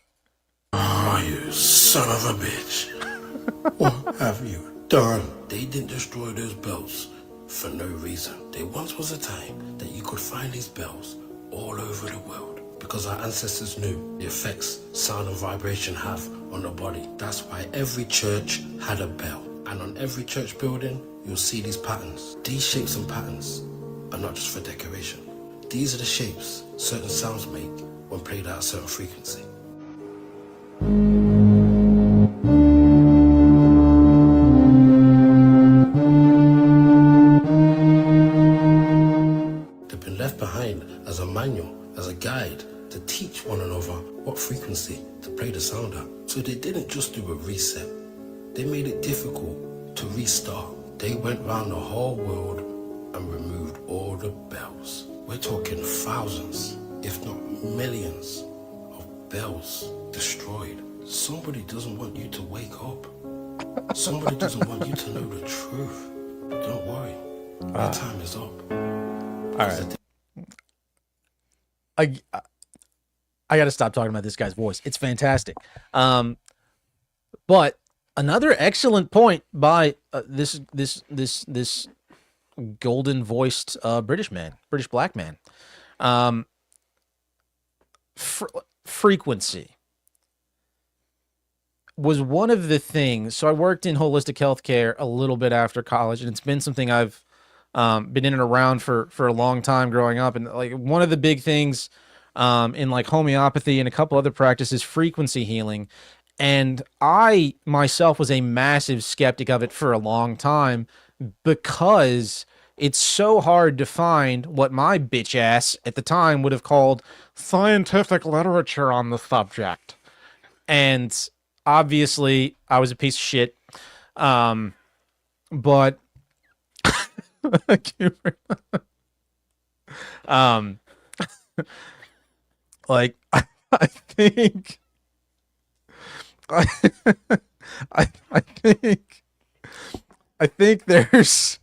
Oh, you son of a bitch. What have you done? They didn't destroy those bells for no reason. There once was a time that you could find these bells all over the world, because our ancestors knew the effects sound and vibration have on the body. That's why every church had a bell. And on every church building, you'll see these patterns. These shapes and patterns are not just for decoration. These are the shapes certain sounds make when played at a certain frequency. They've been left behind as a manual, as a guide, to teach one another what frequency to play the sound at. So they didn't just do a reset. They made it difficult to restart. They went round the whole world and removed all the bells. We're talking thousands, if not millions, of bells destroyed. Somebody doesn't want you to wake up. Somebody doesn't want you to know the truth. Don't worry, your time is up. All right. I got to stop talking about this guy's voice. It's fantastic. But another excellent point by this golden voiced British black man. Frequency was one of the things. So I worked in holistic healthcare a little bit after college, and it's been something I've been in and around for a long time growing up. And like one of the big things in like homeopathy and a couple other practices, frequency healing. And I myself was a massive skeptic of it for a long time, because it's so hard to find what my bitch ass at the time would have called scientific literature on the subject. And obviously I was a piece of shit. But like I think I think there's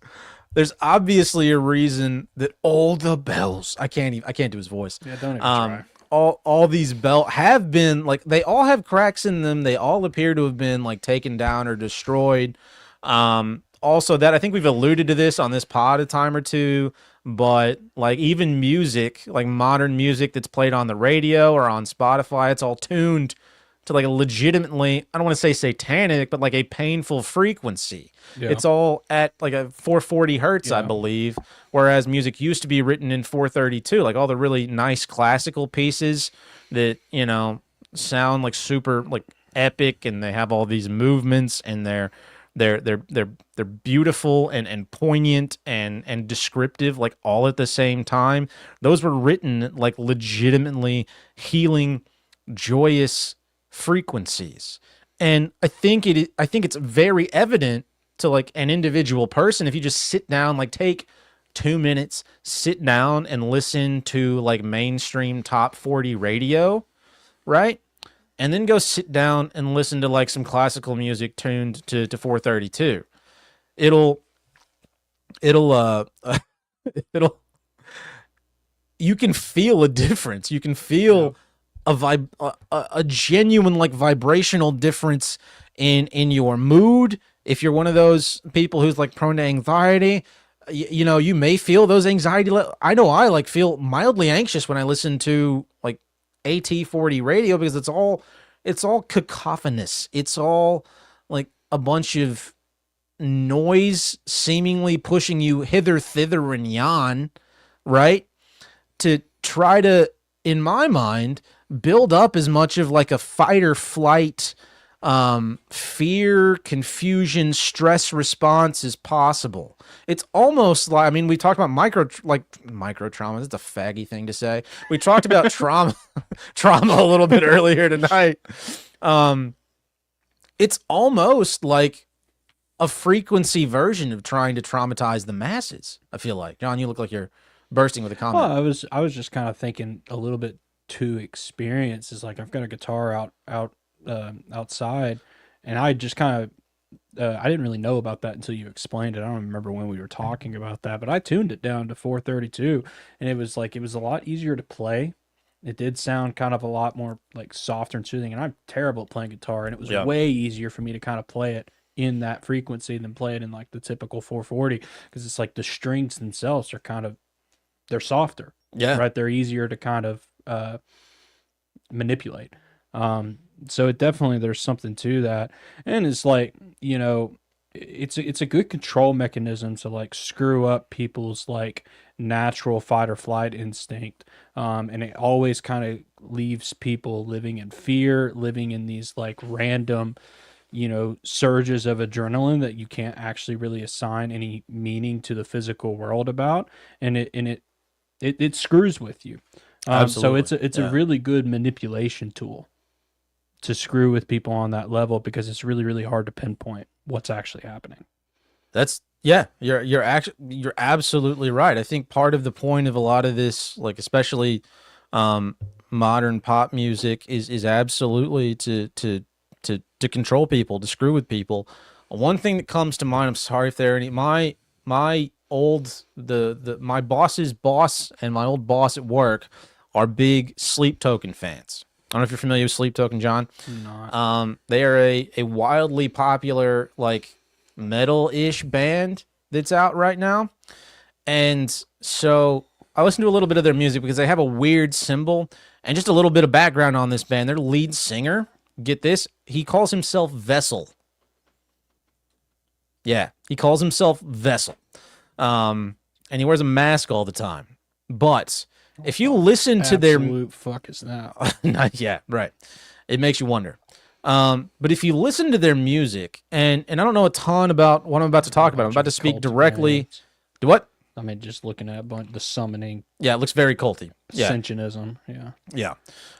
obviously a reason that all the bells, I can't do his voice. Yeah, don't even try. All these bells have been like, they all have cracks in them. They all appear to have been like taken down or destroyed. Also, that I think we've alluded to this on this pod a time or two, but like even music, like modern music that's played on the radio or on Spotify, it's all tuned to like a legitimately, I don't want to say satanic, but like a painful frequency. Yeah. It's all at like a 440 hertz, I Yeah. believe, whereas music used to be written in 432, like all the really nice classical pieces that, you know, sound like super like epic, and they have all these movements, and they're They're beautiful and poignant and descriptive, like all at the same time. Those were written like legitimately healing, joyous frequencies. And I think it's very evident to like an individual person if you just sit down, like take 2 minutes, sit down and listen to like mainstream top 40 radio, right? And then go sit down and listen to like some classical music tuned to 432. It'll it'll you can feel a difference. You can feel a genuine like vibrational difference in your mood. If you're one of those people who's like prone to anxiety, you know, you may feel those anxiety. I know I like feel mildly anxious when I listen to like AT40 radio because it's all cacophonous. It's all like a bunch of noise seemingly pushing you hither, thither, and yon, right? To try to, in my mind, build up as much of like a fight or flight, fear, confusion, stress response as possible. It's almost like, I mean, we talked about micro trauma. It's a faggy thing to say. We talked about trauma a little bit earlier tonight. It's almost like a frequency version of trying to traumatize the masses. I feel like, John, you look like you're bursting with a comment. Well, I was just kind of thinking a little bit to experience is like I've got a guitar outside, and I just kind of I didn't really know about that until you explained it. I don't remember when we were talking about that, but I tuned it down to 432, and it was a lot easier to play. It did sound kind of a lot more like softer and soothing, and I'm terrible at playing guitar, and it was way easier for me to kind of play it in that frequency than play it in like the typical 440, because it's like the strings themselves are kind of, they're softer. Yeah. Right. They're easier to kind of manipulate. So it definitely, there's something to that. And it's like, you know, it's a good control mechanism to like screw up people's like natural fight or flight instinct. And it always kind of leaves people living in fear, living in these like random, you know, surges of adrenaline that you can't actually really assign any meaning to the physical world about. And it screws with you. So it's a really good manipulation tool to screw with people on that level, because it's really, really hard to pinpoint what's actually happening. You're absolutely right. I think part of the point of a lot of this, like especially modern pop music, is absolutely to control people, to screw with people. One thing that comes to mind, I'm sorry if there are any, my boss's boss and my old boss at work are big Sleep Token fans. I don't know if you're familiar with Sleep Token, John. Not. They are a wildly popular like metal-ish band that's out right now. And so I listened to a little bit of their music because they have a weird symbol. And just a little bit of background on this band. Their lead singer, get this, he calls himself Vessel. Yeah, he calls himself Vessel. And he wears a mask all the time. But if you listen to their absolute fuck is that? yeah, right. It makes you wonder. But if you listen to their music, and I don't know a ton about what I'm about to talk about. I'm about to speak directly. Do what? I mean, just looking at the summoning. Yeah, it looks very culty. Yeah. Ascensionism. Yeah. Yeah.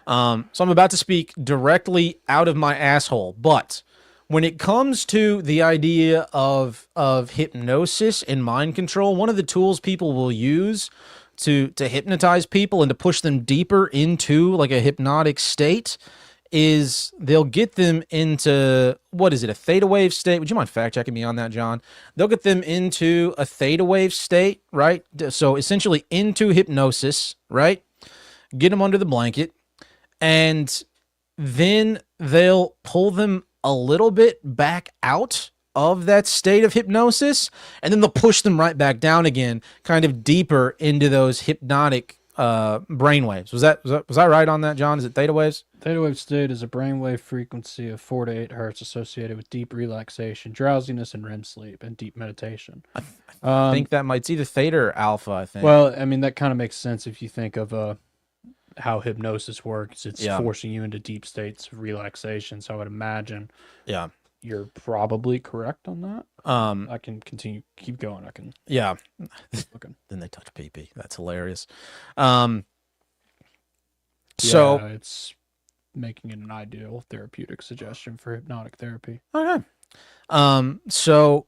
So I'm about to speak directly out of my asshole. But when it comes to the idea of hypnosis and mind control, one of the tools people will use to hypnotize people and to push them deeper into like a hypnotic state is they'll get them into, what is it, a theta wave state? Would you mind fact checking me on that, John? They'll get them into a theta wave state, right? So essentially into hypnosis, right? Get them under the blanket, and then they'll pull them a little bit back out of that state of hypnosis, and then they'll push them right back down again, kind of deeper into those hypnotic brainwaves. Was I right on that, John? Is it theta waves? Theta wave state is a brainwave frequency of 4 to 8 hertz associated with deep relaxation, drowsiness, and REM sleep, and deep meditation. I think that might, it's either theta or alpha, I think. Well, I mean, that kind of makes sense if you think of how hypnosis works. It's forcing you into deep states of relaxation. So I would imagine, yeah, you're probably correct on that. Um, I can keep going. I can yeah. looking. Then they touch pee. That's hilarious. So Yeah, it's making it an ideal therapeutic suggestion for hypnotic therapy. okay. So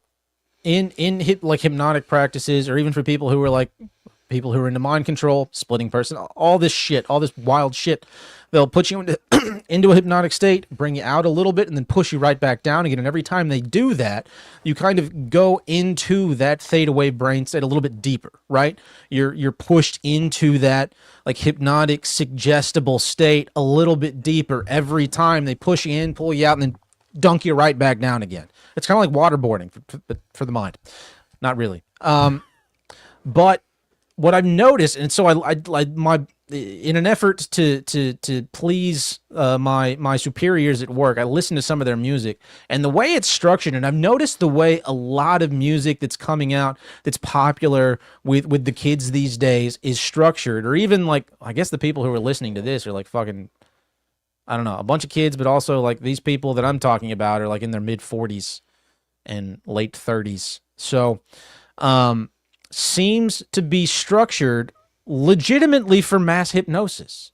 in hypnotic practices, or even for people who are into mind control, splitting person, all this shit, all this wild shit, they'll put you into into a hypnotic state, bring you out a little bit, and then push you right back down again. And every time they do that, you kind of go into that theta wave brain state a little bit deeper, right? You're pushed into that like hypnotic suggestible state a little bit deeper every time they push you in, pull you out, and then dunk you right back down again. It's kind of like waterboarding for the mind. Not really. But what I've noticed, and so I in an effort to please my superiors at work, I listen to some of their music, and the way it's structured, and I've noticed the way a lot of music that's coming out that's popular with the kids these days is structured, or even like I guess the people who are listening to this are like fucking, I don't know, a bunch of kids, but also like these people that I'm talking about are like in their mid 40s and late 30s. So, seems to be structured legitimately for mass hypnosis.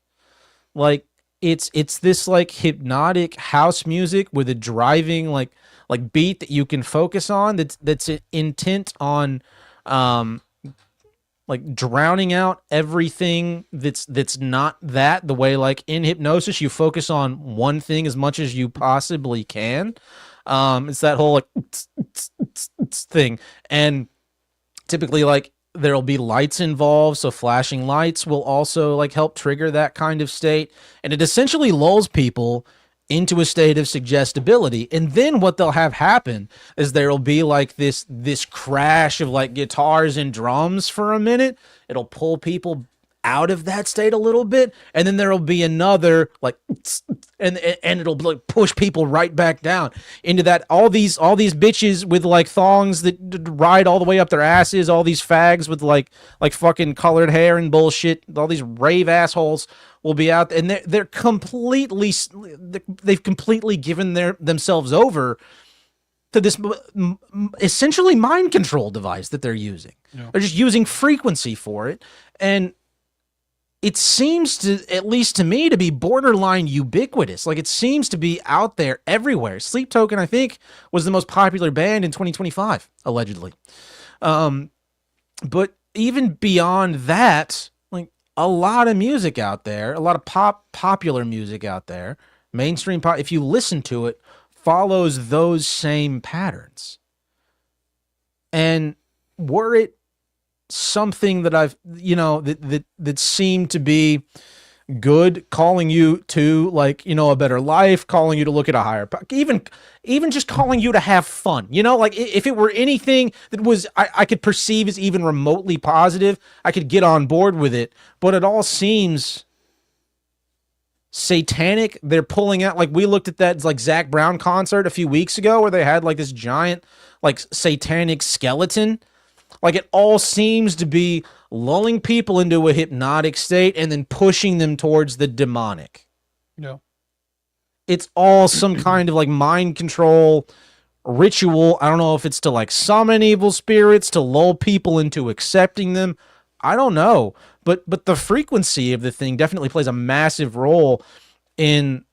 Like it's this like hypnotic house music with a driving like beat that you can focus on that's intent on like drowning out everything that's not that. The way like in hypnosis you focus on one thing as much as you possibly can. It's that whole like thing, and typically like there'll be lights involved, so flashing lights will also like help trigger that kind of state, and it essentially lulls people into a state of suggestibility. And then what they'll have happen is there'll be like this crash of like guitars and drums for a minute. It'll pull people out of that state a little bit, and then there'll be another like and it'll like push people right back down into that. All these bitches with like thongs that ride all the way up their asses, all these fags with like fucking colored hair and bullshit, all these rave assholes will be out, and they've completely given themselves over to this essentially mind control device that they're using. Yeah. They're just using frequency for it, and it seems to, at least to me, to be borderline ubiquitous. Like it seems to be out there everywhere. Sleep Token, I think, was the most popular band in 2025, allegedly. But even beyond that, like a lot of music out there, a lot of popular music out there, mainstream pop, if you listen to it, follows those same patterns. And were it something that I've, that seemed to be good, calling you to like, a better life, calling you to look at a higher, even just calling you to have fun, like if it were anything that was, I could perceive as even remotely positive, I could get on board with it, but it all seems satanic. They're pulling out, like we looked at that like Zach Brown concert a few weeks ago where they had like this giant, like satanic skeleton. Like it all seems to be lulling people into a hypnotic state and then pushing them towards the demonic. No. It's all some kind of like mind control ritual. I don't know if it's to like summon evil spirits, to lull people into accepting them. I don't know. But the frequency of the thing definitely plays a massive role in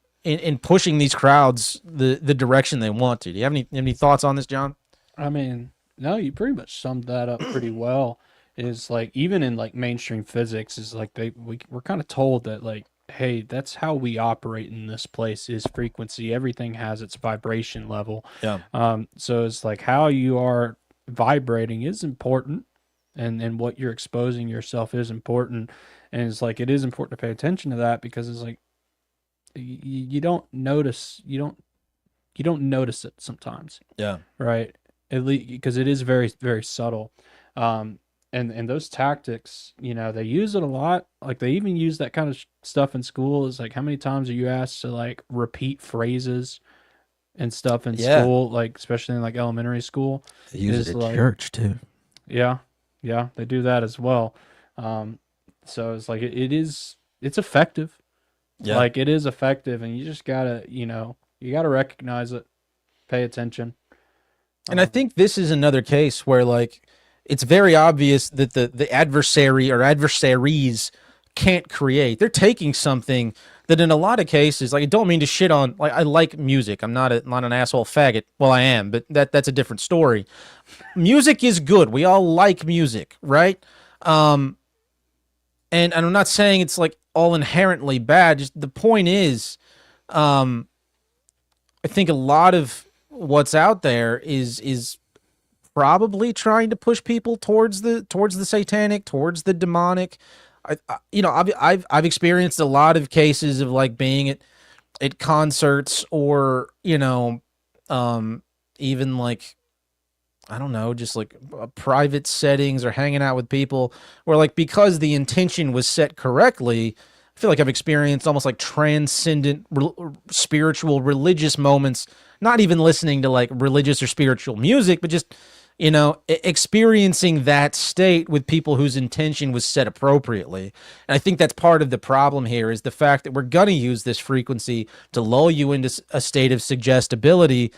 pushing these crowds the direction they want to. Do you have any thoughts on this, John? I mean, no, you pretty much summed that up pretty well. Is like even in like mainstream physics is like we're kind of told that like, hey, that's how we operate in this place is frequency. Everything has its vibration level. Yeah. So it's like how you are vibrating is important, and what you're exposing yourself is important, and it's like it is important to pay attention to that because it's like you don't notice you don't notice it sometimes. Yeah. Right. At least because it is very, very subtle. And those tactics, they use it a lot. Like they even use that kind of stuff in school. Is like, how many times are you asked to like repeat phrases and stuff in school? Like, especially in like elementary school. They use it at like, church too. Yeah. Yeah. They do that as well. So it's like, it's effective. Yeah. Like it is effective, and you just gotta, you gotta recognize it. pay attention. And I think this is another case where, like, it's very obvious that the adversary or adversaries can't create. They're taking something that in a lot of cases, like, I don't mean to shit on, like, I like music. I'm not an asshole faggot. Well, I am, but that's a different story. Music is good. We all like music, right? And I'm not saying it's like all inherently bad. Just the point is, I think a lot of what's out there is probably trying to push people towards the satanic, towards the demonic. I've experienced a lot of cases of like being at concerts or even like, I don't know, just like private settings or hanging out with people where, like, because the intention was set correctly, I feel like I've experienced almost like transcendent spiritual religious moments, not even listening to like religious or spiritual music, but just, experiencing that state with people whose intention was set appropriately. And I think that's part of the problem here is the fact that we're going to use this frequency to lull you into a state of suggestibility,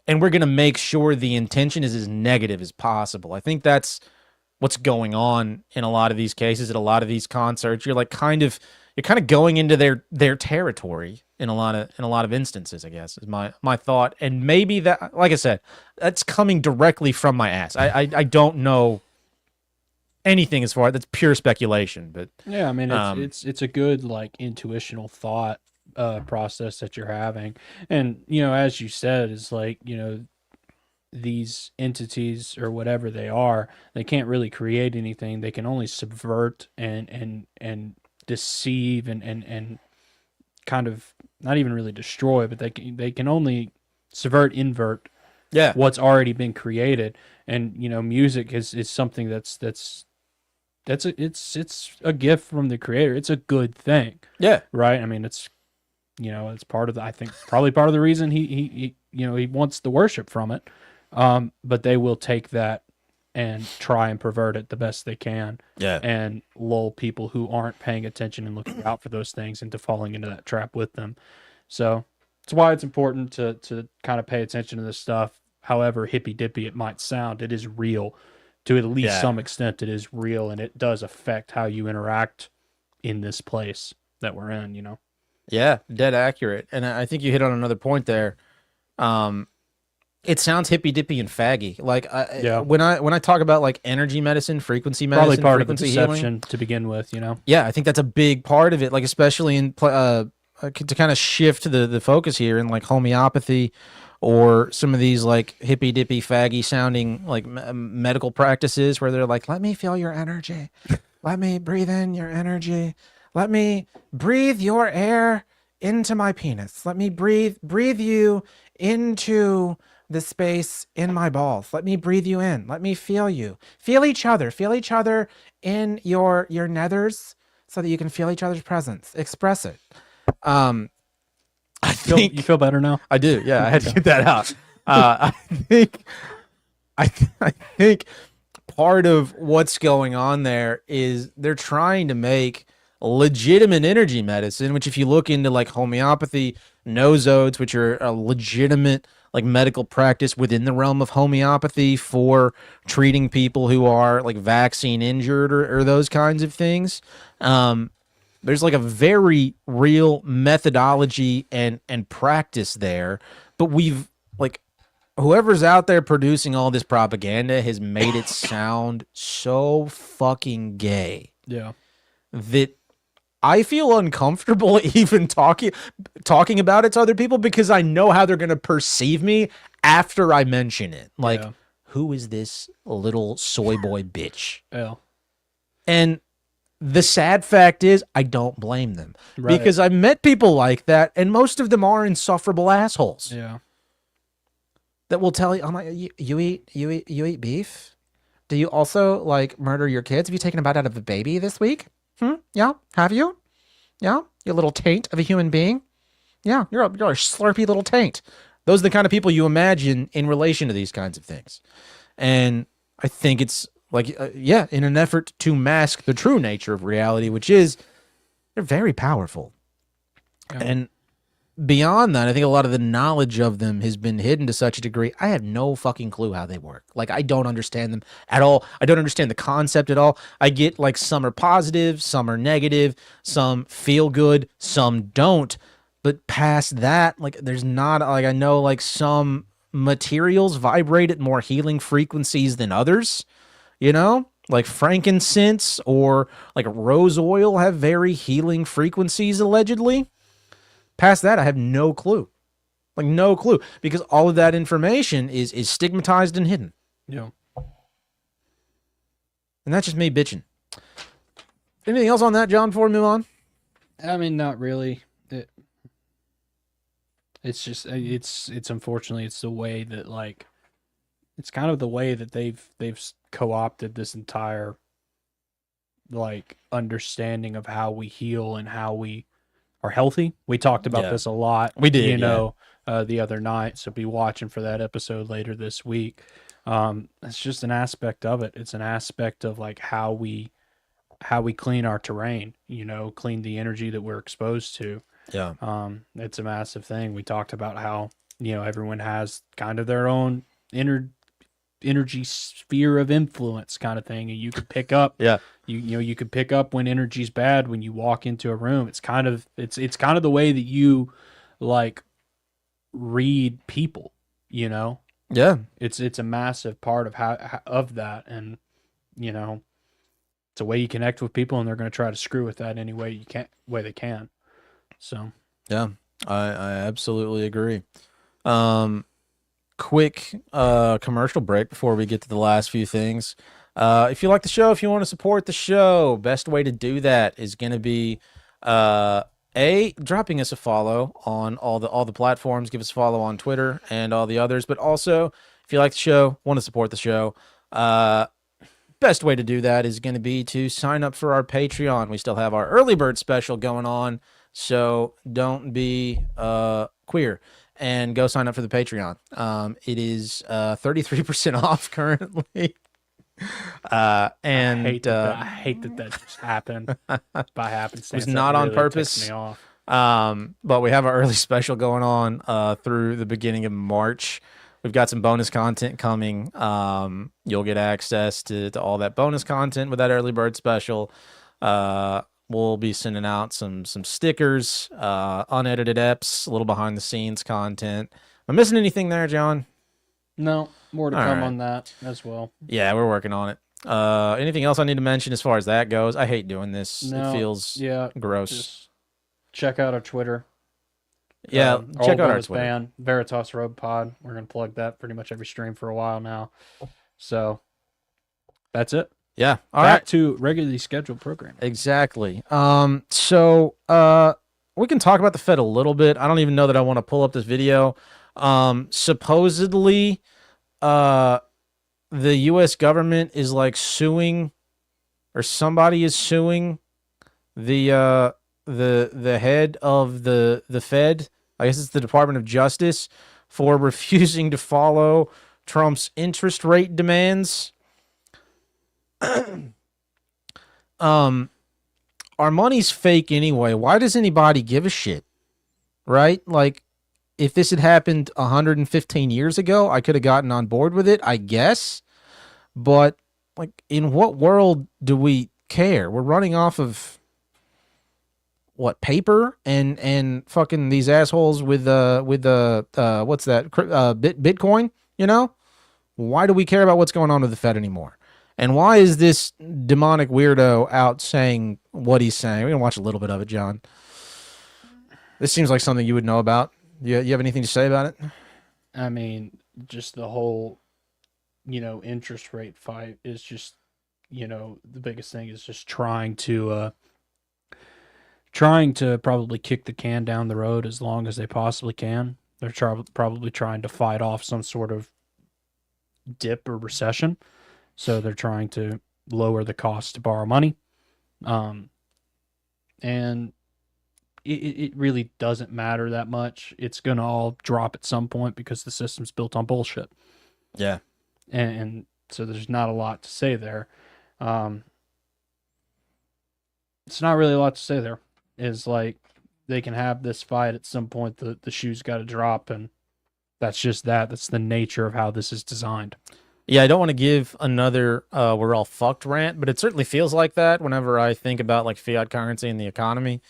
and we're going to make sure the intention is as negative as possible. I think that's what's going on in a lot of these cases, at a lot of these concerts. You're kind of going into their territory in a lot of instances, I guess, is my thought. And maybe that, like I said, that's coming directly from my ass. I don't know anything as far, that's pure speculation, but yeah, I mean, it's a good like intuitional thought process that you're having. And, as you said, is like, these entities or whatever they are, they can't really create anything. They can only subvert and deceive and kind of not even really destroy, but they can only subvert, invert what's already been created. And music is something that's a gift from the creator. It's a good thing, right? I mean, it's it's part of the, I think probably part of the reason he wants the worship from it. But they will take that and try and pervert it the best they can, and lull people who aren't paying attention and looking out for those things into falling into that trap with them. So that's why it's important to kind of pay attention to this stuff. However hippy dippy it might sound, it is real to at least some extent. It is real, and it does affect how you interact in this place that we're in. Yeah, dead accurate. And I think you hit on another point there. It sounds hippy dippy and faggy. Like, when I talk about like energy medicine, frequency medicine, probably part of the frequency deception healing, to begin with. Yeah, I think that's a big part of it. Like, especially in to kind of shift the focus here in like homeopathy or some of these like hippy dippy faggy sounding like medical practices where they're like, let me feel your energy, let me breathe in your energy, let me breathe your air into my penis, let me breathe you into the space in my balls. Let me breathe you in. Let me feel you. Feel each other in your nethers so that you can feel each other's presence. Express it. I think you feel better now? I do. Yeah, I had to get that out. I think part of what's going on there is they're trying to make legitimate energy medicine, which if you look into like homeopathy, nosodes, which are a legitimate like medical practice within the realm of homeopathy for treating people who are like vaccine injured or those kinds of things. There's like a very real methodology and practice there, but we've like, whoever's out there producing all this propaganda has made it sound so fucking gay. Yeah. That I feel uncomfortable even talking about it to other people because I know how they're going to perceive me after I mention it. Like, who is this little soy boy bitch? Yeah. And the sad fact is I don't blame them because I've met people like that, and most of them are insufferable assholes. Yeah. That will tell you, I'm like, you eat beef? Do you also like murder your kids? Have you taken a bite out of a baby this week? Yeah. Have you? Yeah. You little taint of a human being. Yeah. You're a slurpy little taint. Those are the kind of people you imagine in relation to these kinds of things. And I think it's like, in an effort to mask the true nature of reality, which is they're very powerful. Yeah. And beyond that, I think a lot of the knowledge of them has been hidden to such a degree. I have no fucking clue how they work. Like, I don't understand them at all. I don't understand the concept at all. I get like some are positive, some are negative, some feel good, some don't. But past that, like, there's not, like, I know like some materials vibrate at more healing frequencies than others, you know? Like frankincense or like rose oil have very healing frequencies, allegedly. Past that, I have no clue. Like, no clue. Because all of that information is stigmatized and hidden. Yeah. And that's just me bitching. Anything else on that, John, before we move on? I mean, not really. It's just it's unfortunately it's the way that, like, it's kind of the way that they've co-opted this entire, like, understanding of how we heal and how we are healthy. We talked about this a lot. We did, the other night. So be watching for that episode later this week. It's just an aspect of it. It's an aspect of, like, how we clean our terrain. Clean the energy that we're exposed to. Yeah. It's a massive thing. We talked about how, everyone has kind of their own energy sphere of influence kind of thing, and you could pick up you could pick up when energy's bad when you walk into a room. It's kind of the way that you, like, read people. Yeah. It's a massive part of of that, and it's a way you connect with people, and they're going to try to screw with that any way they can. So yeah, I absolutely agree. Quick commercial break before we get to the last few things. If you like the show, if you want to support the show, best way to do that is going to be dropping us a follow on all the platforms. Give us a follow on Twitter and all the others. But also, if you like the show, want to support the show, best way to do that is going to be to sign up for our Patreon. We still have our early bird special going on, so don't be queer and go sign up for the Patreon. It is 33% off currently. And I hate that just happened by happenstance. It was not on purpose. Ticks me off. But we have our early special going on through the beginning of March. We've got some bonus content coming. You'll get access to all that bonus content with that early bird special. We'll be sending out some stickers, unedited eps, a little behind the scenes content. Am I missing anything there, John? No, more to All come right. on that as well. Yeah, we're working on it. Anything else I need to mention as far as that goes? I hate doing this. No, It feels gross. Just check out our Twitter. Yeah, check out our bonus Twitter. band, Veritas Road Pod. We're gonna plug that pretty much every stream for a while now. So that's it. Yeah. All Back right. to regularly scheduled programming. Exactly. So we can talk about the Fed a little bit. I don't even know that I want to pull up this video. Supposedly, the U.S. government is like suing, or somebody is suing the head of the Fed. I guess it's the Department of Justice for refusing to follow Trump's interest rate demands. Our money's fake anyway. Why does anybody give a shit? Right? Like, if this had happened 115 years ago, I could have gotten on board with it, I guess. But, like, in what world do we care? We're running off of what, paper and fucking these assholes with what's that? Bitcoin, you know? Why do we care about what's going on with the Fed anymore? And why is this demonic weirdo out saying what he's saying? We're going to watch a little bit of it, John. This seems like something you would know about. You have anything to say about it? I mean, just the whole, interest rate fight is just, the biggest thing is just trying to probably kick the can down the road as long as they possibly can. They're probably trying to fight off some sort of dip or recession. So they're trying to lower the cost to borrow money. And it really doesn't matter that much. It's going to all drop at some point because the system's built on bullshit. Yeah. And so there's not a lot to say there. It's not really a lot to say there. Is like they can have this fight at some point. The shoe's got to drop, and that's just that. That's the nature of how this is designed. Yeah, I don't want to give another we're all fucked rant, but it certainly feels like that whenever I think about like fiat currency and the economy.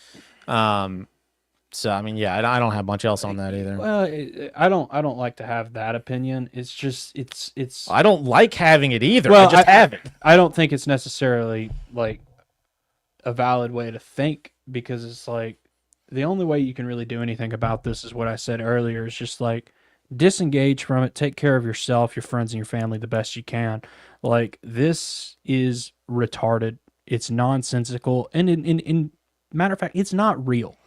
So I mean, yeah, I don't have much else on that either. Well, I don't like to have that opinion. It's just it's. I don't like having it either. Well, I just have it. I don't think it's necessarily like a valid way to think, because it's like the only way you can really do anything about this is what I said earlier. Is just like disengage from it, take care of yourself, your friends, and your family the best you can. Like, this is retarded. It's nonsensical, and in matter of fact, it's not real.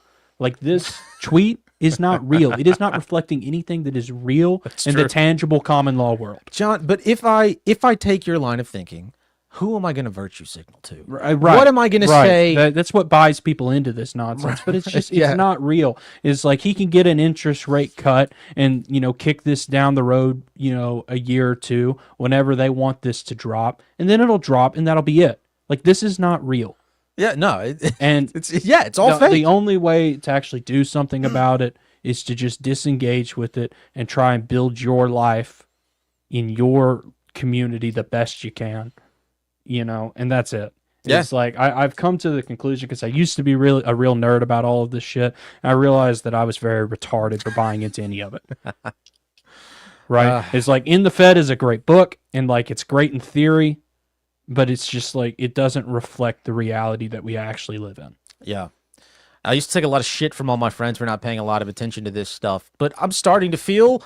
Like, this tweet is not real. It is not reflecting anything that is real in the tangible common law world. John, but if I take your line of thinking, who am I going to virtue signal to? Right. What am I going to say? That's what buys people into this nonsense. But it's just Yeah. it's not real. It's like he can get an interest rate cut and, you know, kick this down the road, you know, a year or two whenever they want this to drop, and then it'll drop, and that'll be it. Like, this is not real. Yeah, no, And it's all fake. The only way to actually do something about it is to just disengage with it and try and build your life in your community the best you can, you know, and that's it. Yeah. It's like I've come to the conclusion, because I used to be really a real nerd about all of this shit, and I realized that I was very retarded for buying into any of it. Right? It's like In the Fed is a great book, and like it's great in theory, but it's just like it doesn't reflect the reality that we actually live in. Yeah. I used to take a lot of shit from all my friends for not paying a lot of attention to this stuff, but I'm starting to feel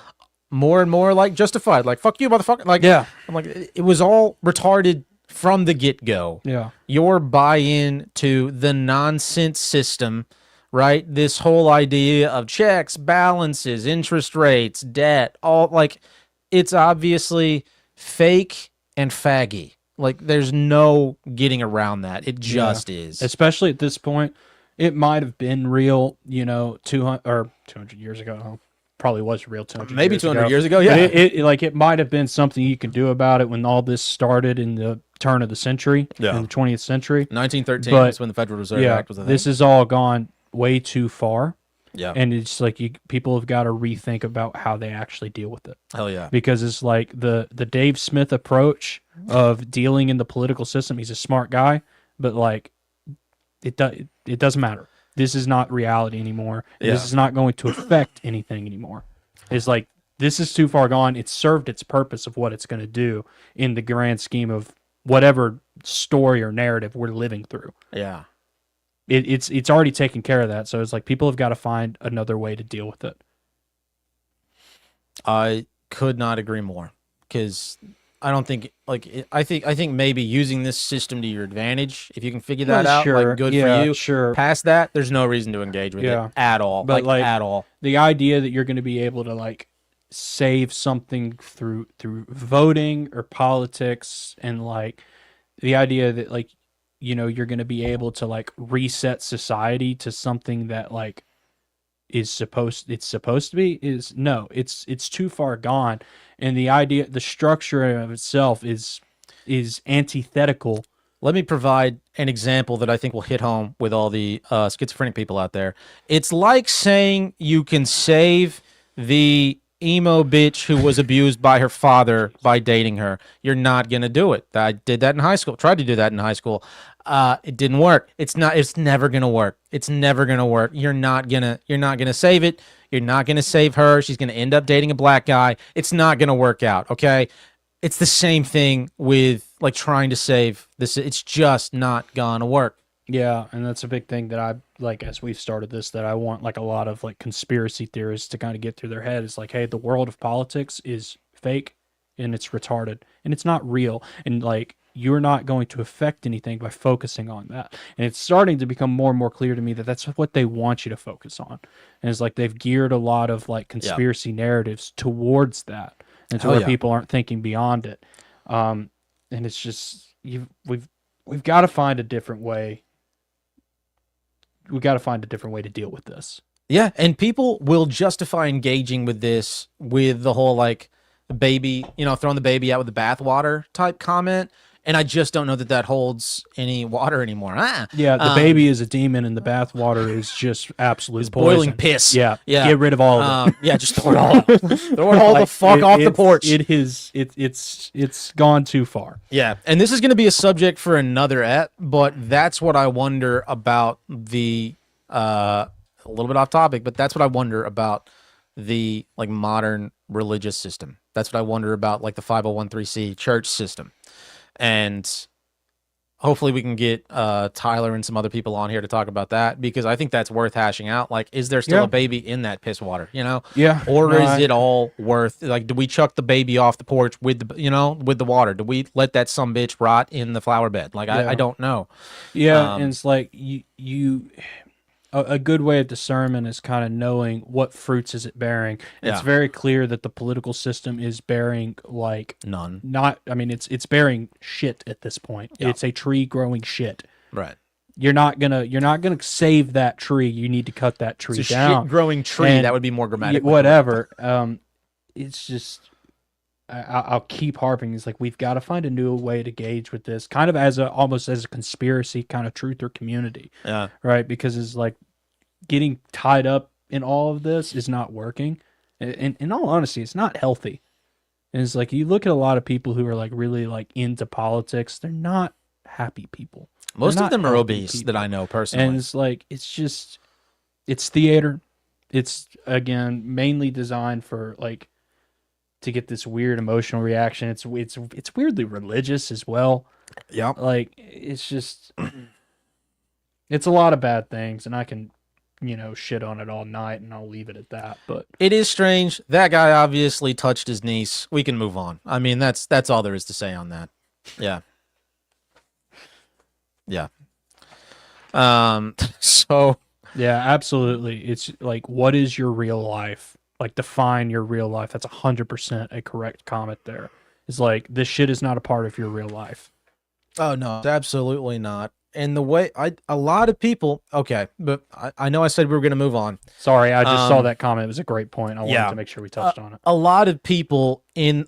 more and more like justified. Like, fuck you, motherfucker. Like, Yeah. I'm like, it was all retarded from the get-go. Yeah. Your buy-in to the nonsense system, right? This whole idea of checks, balances, interest rates, debt, all, like, it's obviously fake and faggy. Like, there's no getting around that. It just is. Especially at this point, it might have been real, you know, 200 years ago. Probably was real 200 Maybe years 200 ago. years ago, But yeah. it might have been something you could do about it when all this started in the turn of the century, Yeah. in the 20th century. 1913 But- was when the Federal Reserve Yeah, Act was a thing. this has all gone way too far, Yeah. and it's like people have got to rethink about how they actually deal with it. Hell yeah. Because it's like the Dave Smith approach of dealing in the political system. He's a smart guy, but like it doesn't matter. This is not reality anymore. Yeah. This is not going to affect anything anymore. It's like this is too far gone. It's served its purpose of what it's going to do in the grand scheme of whatever story or narrative we're living through. Yeah. It's already taken care of that. So it's like people have got to find another way to deal with it. I could not agree more, because I don't think I think maybe using this system to your advantage, if you can figure that out, like, good for you. Sure. Past that, there's no reason to engage with Yeah. it at all. But, like, at all. The idea that you're going to be able to like save something through voting or politics, and like the idea that, like, you know, you're going to be able to like reset society to something that like it's supposed to be, is no, it's too far gone. And the idea, the structure of itself is antithetical. Let me provide an example that I think will hit home with all the schizophrenic people out there. It's like saying you can save the emo bitch who was abused by her father by dating her. You're not going to do it. I did that in high school. Tried to do that in high school. It didn't work. It's never going to work. It's never going to work. You're not going to save it. You're not going to save her. She's going to end up dating a black guy. It's not going to work out. Okay. It's the same thing with like trying to save this. It's just not going to work. Yeah, and that's a big thing that I like, as we've started this, that I want like a lot of like conspiracy theorists to kind of get through their head. It's like, hey, the world of politics is fake and it's retarded and it's not real, and like you're not going to affect anything by focusing on that. And it's starting to become more and more clear to me that that's what they want you to focus on. And it's like they've geared a lot of like conspiracy narratives towards that, and to where people aren't thinking beyond it. And it's just we've got to find a different way. We got to find a different way to deal with this. Yeah, and people will justify engaging with this with the whole like the baby, you know, throwing the baby out with the bathwater type comment. and I just don't know that holds any water anymore. Yeah, the baby is a demon, and the bath water is just absolute poison. Boiling piss. Yeah, Yeah. Get rid of all of it. Yeah, just throw it all out. Throw it all the fuck off the porch. It's gone too far. Yeah, and this is going to be a subject for another but that's what I wonder about the a little bit off topic, but that's what I wonder about the like modern religious system. That's what I wonder about like the 501c church system. And hopefully we can get Tyler and some other people on here to talk about that, because I think that's worth hashing out. Like, is there still a baby in that piss water, you know? Yeah. Or is it all worth, like, do we chuck the baby off the porch with the, you know, with the water? Do we let that sumbitch rot in the flower bed? Like, I don't know. Yeah, and it's like a good way of discernment is kind of knowing what fruits is it bearing. It's very clear that the political system is bearing like none. It's bearing shit at this point. Yeah. It's a tree growing shit. Right. You're not gonna save that tree. You need to cut that tree It's a down. shit growing tree. And that would be more grammatic. Whatever. It's just. I'll keep harping. It's like we've got to find a new way to gauge with this, kind of almost as a conspiracy kind of truth or community. Yeah. Right. Because it's like getting tied up in all of this is not working. And in all honesty, it's not healthy. And it's like you look at a lot of people who are like really like into politics. They're not happy people. Most of them are obese that I know personally. And it's like it's theater. It's again mainly designed for like. To get this weird emotional reaction. It's weirdly religious as well. Yeah. Like it's just it's a lot of bad things, and I can, shit on it all night and I'll leave it at that. But it is strange. That guy obviously touched his niece. We can move on. I mean, that's all there is to say on that. Yeah. Yeah. So yeah, absolutely. It's like, what is your real life? Like, define your real life. That's 100% a correct comment there. It's like, this shit is not a part of your real life. Oh, no, it's absolutely not. And the way a lot of people, okay, but I know I said we were going to move on. Sorry, I just saw that comment. It was a great point. I wanted to make sure we touched on it. A lot of people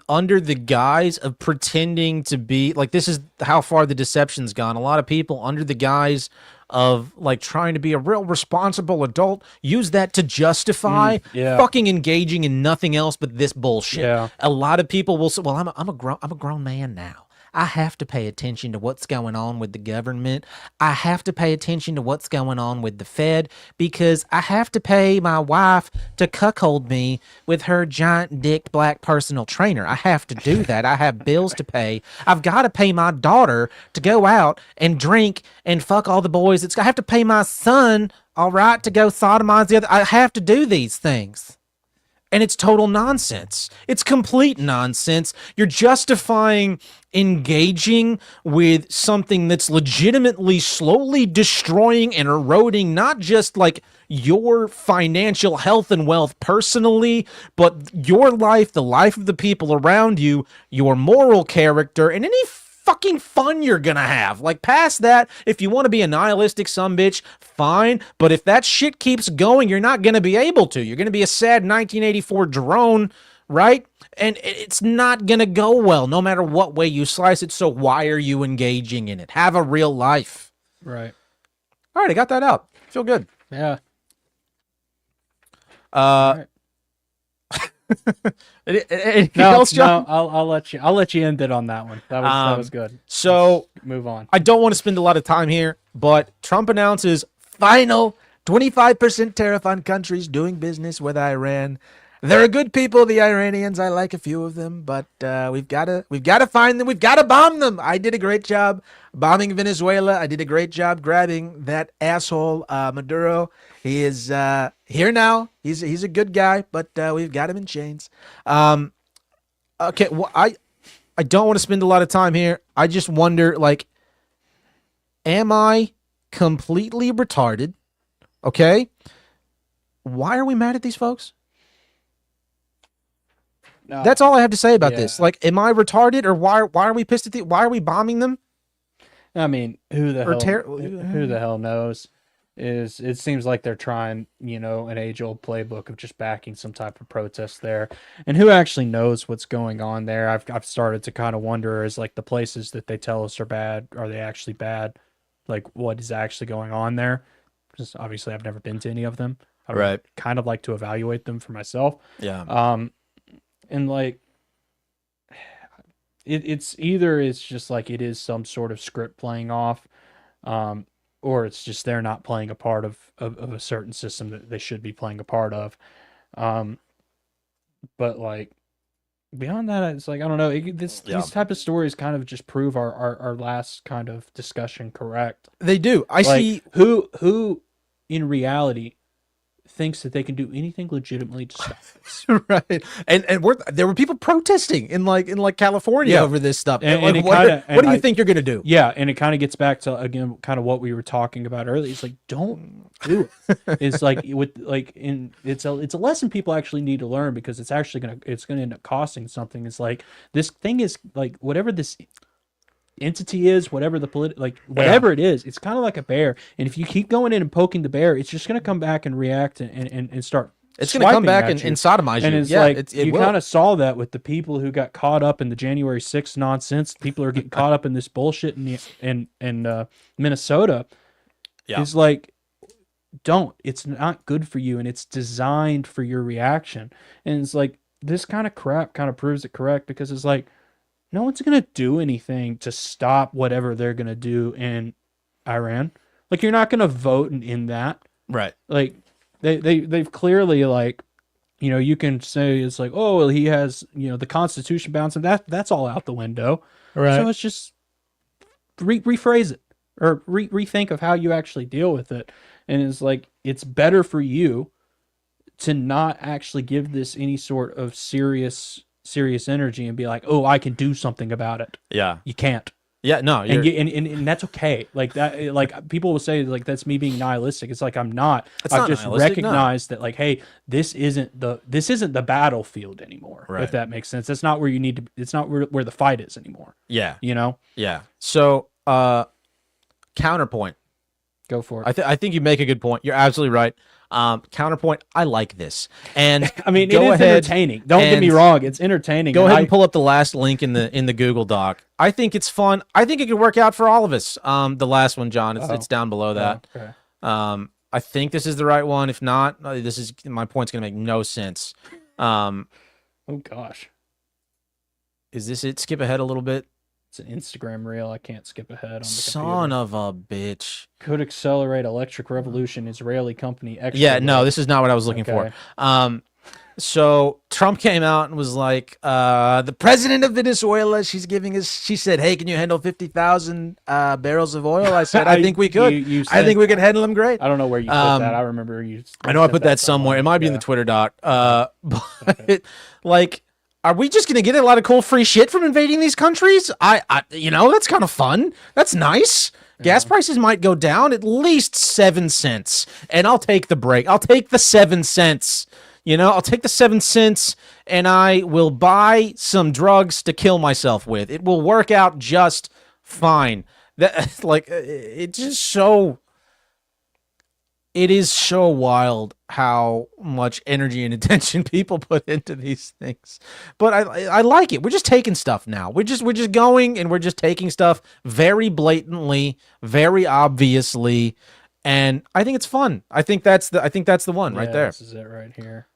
under the guise of pretending to be, like, this is how far the deception's gone. A lot of people under the guise of like trying to be a real responsible adult use that to justify fucking engaging in nothing else but this bullshit. Yeah. A lot of people will say, well, I'm a grown man now. I have to pay attention to what's going on with the government. I have to pay attention to what's going on with the Fed because I have to pay my wife to cuckold me with her giant-dicked black personal trainer. I have to do that. I have bills to pay. I've got to pay my daughter to go out and drink and fuck all the boys. I have to pay my son, all right, to go sodomize the other. I have to do these things. And it's total nonsense. It's complete nonsense. You're justifying engaging with something that's legitimately slowly destroying and eroding not just like your financial health and wealth personally, but your life, the life of the people around you, your moral character, and any fucking fun you're gonna have. Like, past that, if you want to be a nihilistic sumbitch, fine, but if that shit keeps going, you're not gonna be able to. You're gonna be a sad 1984 drone, right? And it's not gonna go well, no matter what way you slice it, so why are you engaging in it? Have a real life. Right. All right, I got that out. Feel good. Yeah. Anything else, John? No, I'll let you end it on that one. That was good. So let's move on. I don't want to spend a lot of time here, but Trump announces final 25% tariff on countries doing business with Iran. They're good people, the Iranians. I like a few of them, but we've got to find them. We've got to bomb them. I did a great job bombing Venezuela. I did a great job grabbing that asshole Maduro. He is here now. He's a good guy, but we've got him in chains. Okay, well, I don't want to spend a lot of time here. I just wonder, like, am I completely retarded? Okay, why are we mad at these folks? No. That's all I have to say about this. Like, am I retarded, or why are we pissed at why are we bombing them? I mean, who the hell knows? is it seems like they're trying, an age-old playbook of just backing some type of protest there. And who actually knows what's going on there? I've started to kind of wonder, is like the places that they tell us are bad, are they actually bad? Like what is actually going on there? Because obviously I've never been to any of them. I would Right. kind of like to evaluate them for myself. Yeah. And like it's just like it is some sort of script playing off, or it's just they're not playing a part of a certain system that they should be playing a part of. But like beyond that, it's like I don't know. These type of stories kind of just prove our last kind of discussion correct. They do. I Like, see. who in reality thinks that they can do anything legitimately to stop this. Right. And there were people protesting in like California Yeah. over this stuff. And Like, it what, kinda- what do you and think you're gonna do? Yeah, and it kind of gets back to again kind of what we were talking about earlier. It's like don't do it. It's like it's a lesson people actually need to learn, because it's gonna end up costing something. It's like this thing is like whatever this entity is, whatever the whatever it is, it's kind of like a bear, and if you keep going in and poking the bear, it's just gonna come back and react and start. It's gonna come swiping back at and you. sodomize you. And it's yeah, like it you will. kind of saw that with the people who got caught up in the January 6th nonsense. People are getting caught up in this bullshit in Minnesota. Yeah. It's like, don't. It's not good for you, and it's designed for your reaction. And it's like this kind of crap kind of proves it correct, because it's like no one's gonna do anything to stop whatever they're gonna do in Iran. Like you're not gonna vote in that. Right. Like they've clearly like, you can say it's like, oh well, he has the Constitution bounds, and that's all out the window. Right. So it's just rephrase it, or rethink of how you actually deal with it. And it's like it's better for you to not actually give this any sort of serious energy and be like, oh, I can do something about it. Yeah. You can't. Yeah. No. And that's okay. Like that, like people will say like that's me being nihilistic. It's like I'm not. I've not just nihilistic, no. recognized that like, hey, this isn't the battlefield anymore. Right. If that makes sense. That's not where you need to. It's not where the fight is anymore. Yeah. Yeah. So, counterpoint. Go for it. I think you make a good point. You're absolutely right. Counterpoint. I like this, and I mean, go it is ahead entertaining. Don't get me and- wrong; it's entertaining. Go ahead and pull up the last link in the Google Doc. I think it's fun. I think it could work out for all of us. The last one, John, it's down below that. Okay. I think this is the right one. If not, my point's gonna make no sense. Oh gosh, Is this it? Skip ahead a little bit. it's an Instagram reel. I can't skip ahead on the Son computer. of a bitch. Could accelerate electric revolution. Israeli company. Yeah, no, this is not what I was looking Okay. for. So Trump came out and was like, the president of Venezuela, she said, hey, can you handle 50,000 barrels of oil? I said, I think we could. You I think we could handle them great. I don't know where you put that. I remember you. I know I put that somewhere. It might be in the Twitter doc. But like, are we just gonna get a lot of cool free shit from invading these countries? That's kind of fun. That's nice. Gas prices might go down at least 7 cents, and I'll take the break. I'll take the 7 cents. I'll take the 7 cents, and I will buy some drugs to kill myself with. It will work out just fine. It is so wild how much energy and attention people put into these things. But I like it. We're just taking stuff now. We're just going and we're just taking stuff very blatantly, very obviously, and I think it's fun. I think that's the one right there. This is it right here.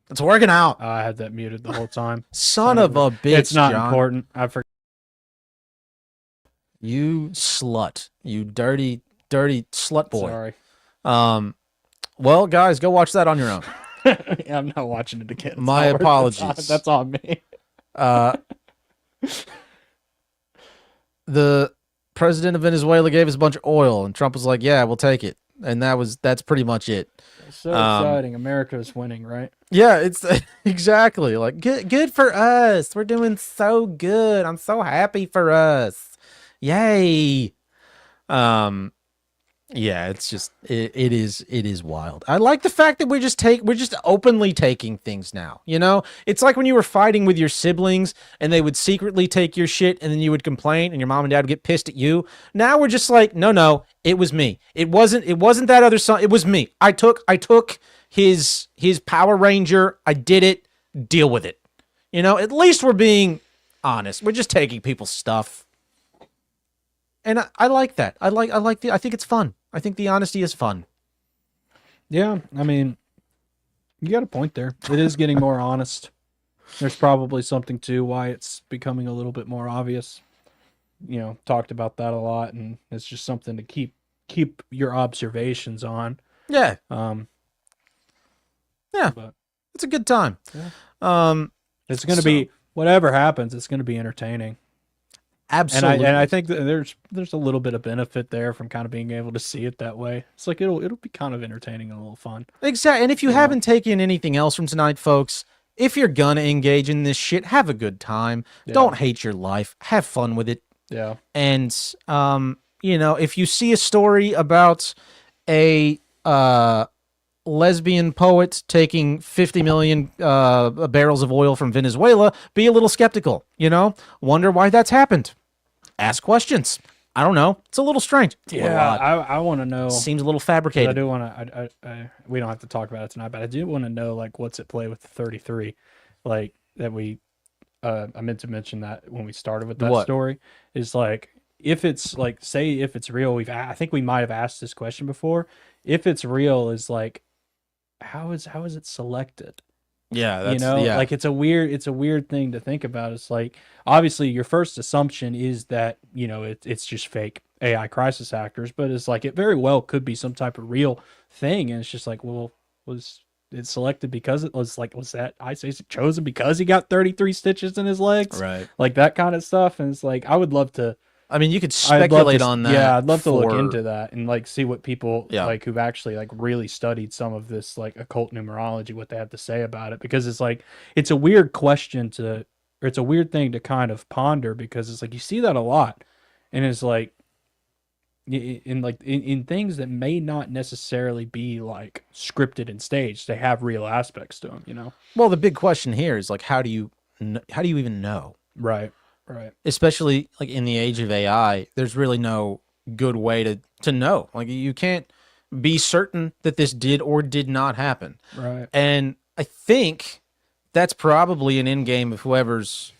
It's working out. I had that muted the whole time. Son of a bitch, It's not John. important. I forgot. You slut. You dirty slut boy. Sorry. Well, guys, go watch that on your own. I'm not watching it again. It's My not worth it. apologies. That's on me. The president of Venezuela gave us a bunch of oil, and Trump was like, "Yeah, we'll take it," and that's pretty much it. So exciting. America's winning, right? Yeah, it's exactly like good for us. We're doing so good. I'm so happy for us. Yay. Yeah, it's just it is wild. I like the fact that we're just openly taking things now. You know, it's like when you were fighting with your siblings and they would secretly take your shit and then you would complain and your mom and dad would get pissed at you. Now we're just like, no, it was me. It wasn't that other son. It was me. I took his Power Ranger. I did it. Deal with it. You know, at least we're being honest. We're just taking people's stuff. And I like that. I think it's fun. I think the honesty is fun. Yeah, I mean, you got a point there. It is getting more honest. There's probably something to why it's becoming a little bit more obvious. You know, talked about that a lot, and it's just something to keep your observations on. Yeah. Yeah. But it's a good time. Yeah. It's going to be whatever happens. It's going to be entertaining. Absolutely. And I think that there's a little bit of benefit there from kind of being able to see it that way. It's like it'll be kind of entertaining and a little fun. Exactly. And if you haven't taken anything else from tonight, folks, if you're gonna engage in this shit, have a good time. Yeah. Don't hate your life. Have fun with it. Yeah. And you know, if you see a story about a lesbian poet taking 50 million barrels of oil from Venezuela, be a little skeptical, you know? Wonder why that's happened. Ask questions. I don't know. It's a little strange. It's a little odd. I want to know. Seems a little 'Cause fabricated. I do want to. We don't have to talk about it tonight, but I do want to know like what's at play with the 33, like that we. I meant to mention that when we started with that What? story is like if it's like say if it's real. I think we might have asked this question before. If it's real, is like how is it selected? Yeah, that's, You know, yeah. like it's a weird thing to think about. It's like obviously your first assumption is that you know it's just fake AI crisis actors, but it's like it very well could be some type of real thing, and it's just like, well, was it selected because it was like was that Ice Age chosen because he got 33 stitches in his legs, Right. like that kind of stuff, and it's like I would love to. I mean, you could I'd love speculate to- on that. Yeah, I'd love to look for- into that and like see what people Yeah. like who've actually like really studied some of this like occult numerology, what they have to say about it, because it's like it's a weird question or it's a weird thing to kind of ponder because it's like you see that a lot, and it's like in things that may not necessarily be like scripted and staged, they have real aspects to them, you know? Well, the big question here is like, how do you even know? Right. Right. Especially like in the age of AI, there's really no good way to know. Like you can't be certain that this did or did not happen. Right. And I think that's probably an end game of whoever's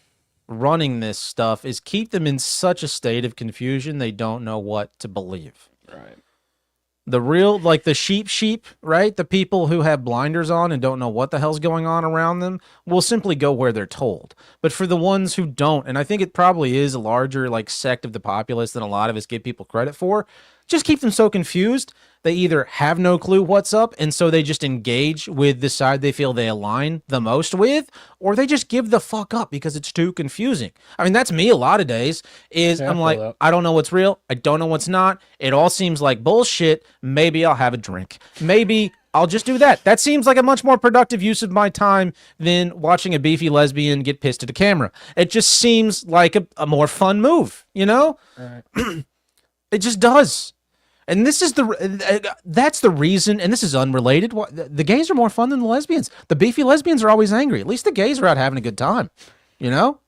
running this stuff is keep them in such a state of confusion they don't know what to believe. Right. The real, like the sheep, right? The people who have blinders on and don't know what the hell's going on around them will simply go where they're told. But for the ones who don't, and I think it probably is a larger like sect of the populace than a lot of us give people credit for, just keep them so confused. They either have no clue what's up, and so they just engage with the side they feel they align the most with, or they just give the fuck up because it's too confusing. I mean, that's me a lot of days, is Yeah, I I'm feel like, that. I don't know what's real. I don't know what's not. It all seems like bullshit. Maybe I'll have a drink. Maybe I'll just do that. That seems like a much more productive use of my time than watching a beefy lesbian get pissed at a camera. It just seems like a more fun move, you know? Right. It just does. And this is that's the reason, and this is unrelated. The gays are more fun than the lesbians. The beefy lesbians are always angry. At least the gays are out having a good time, you know?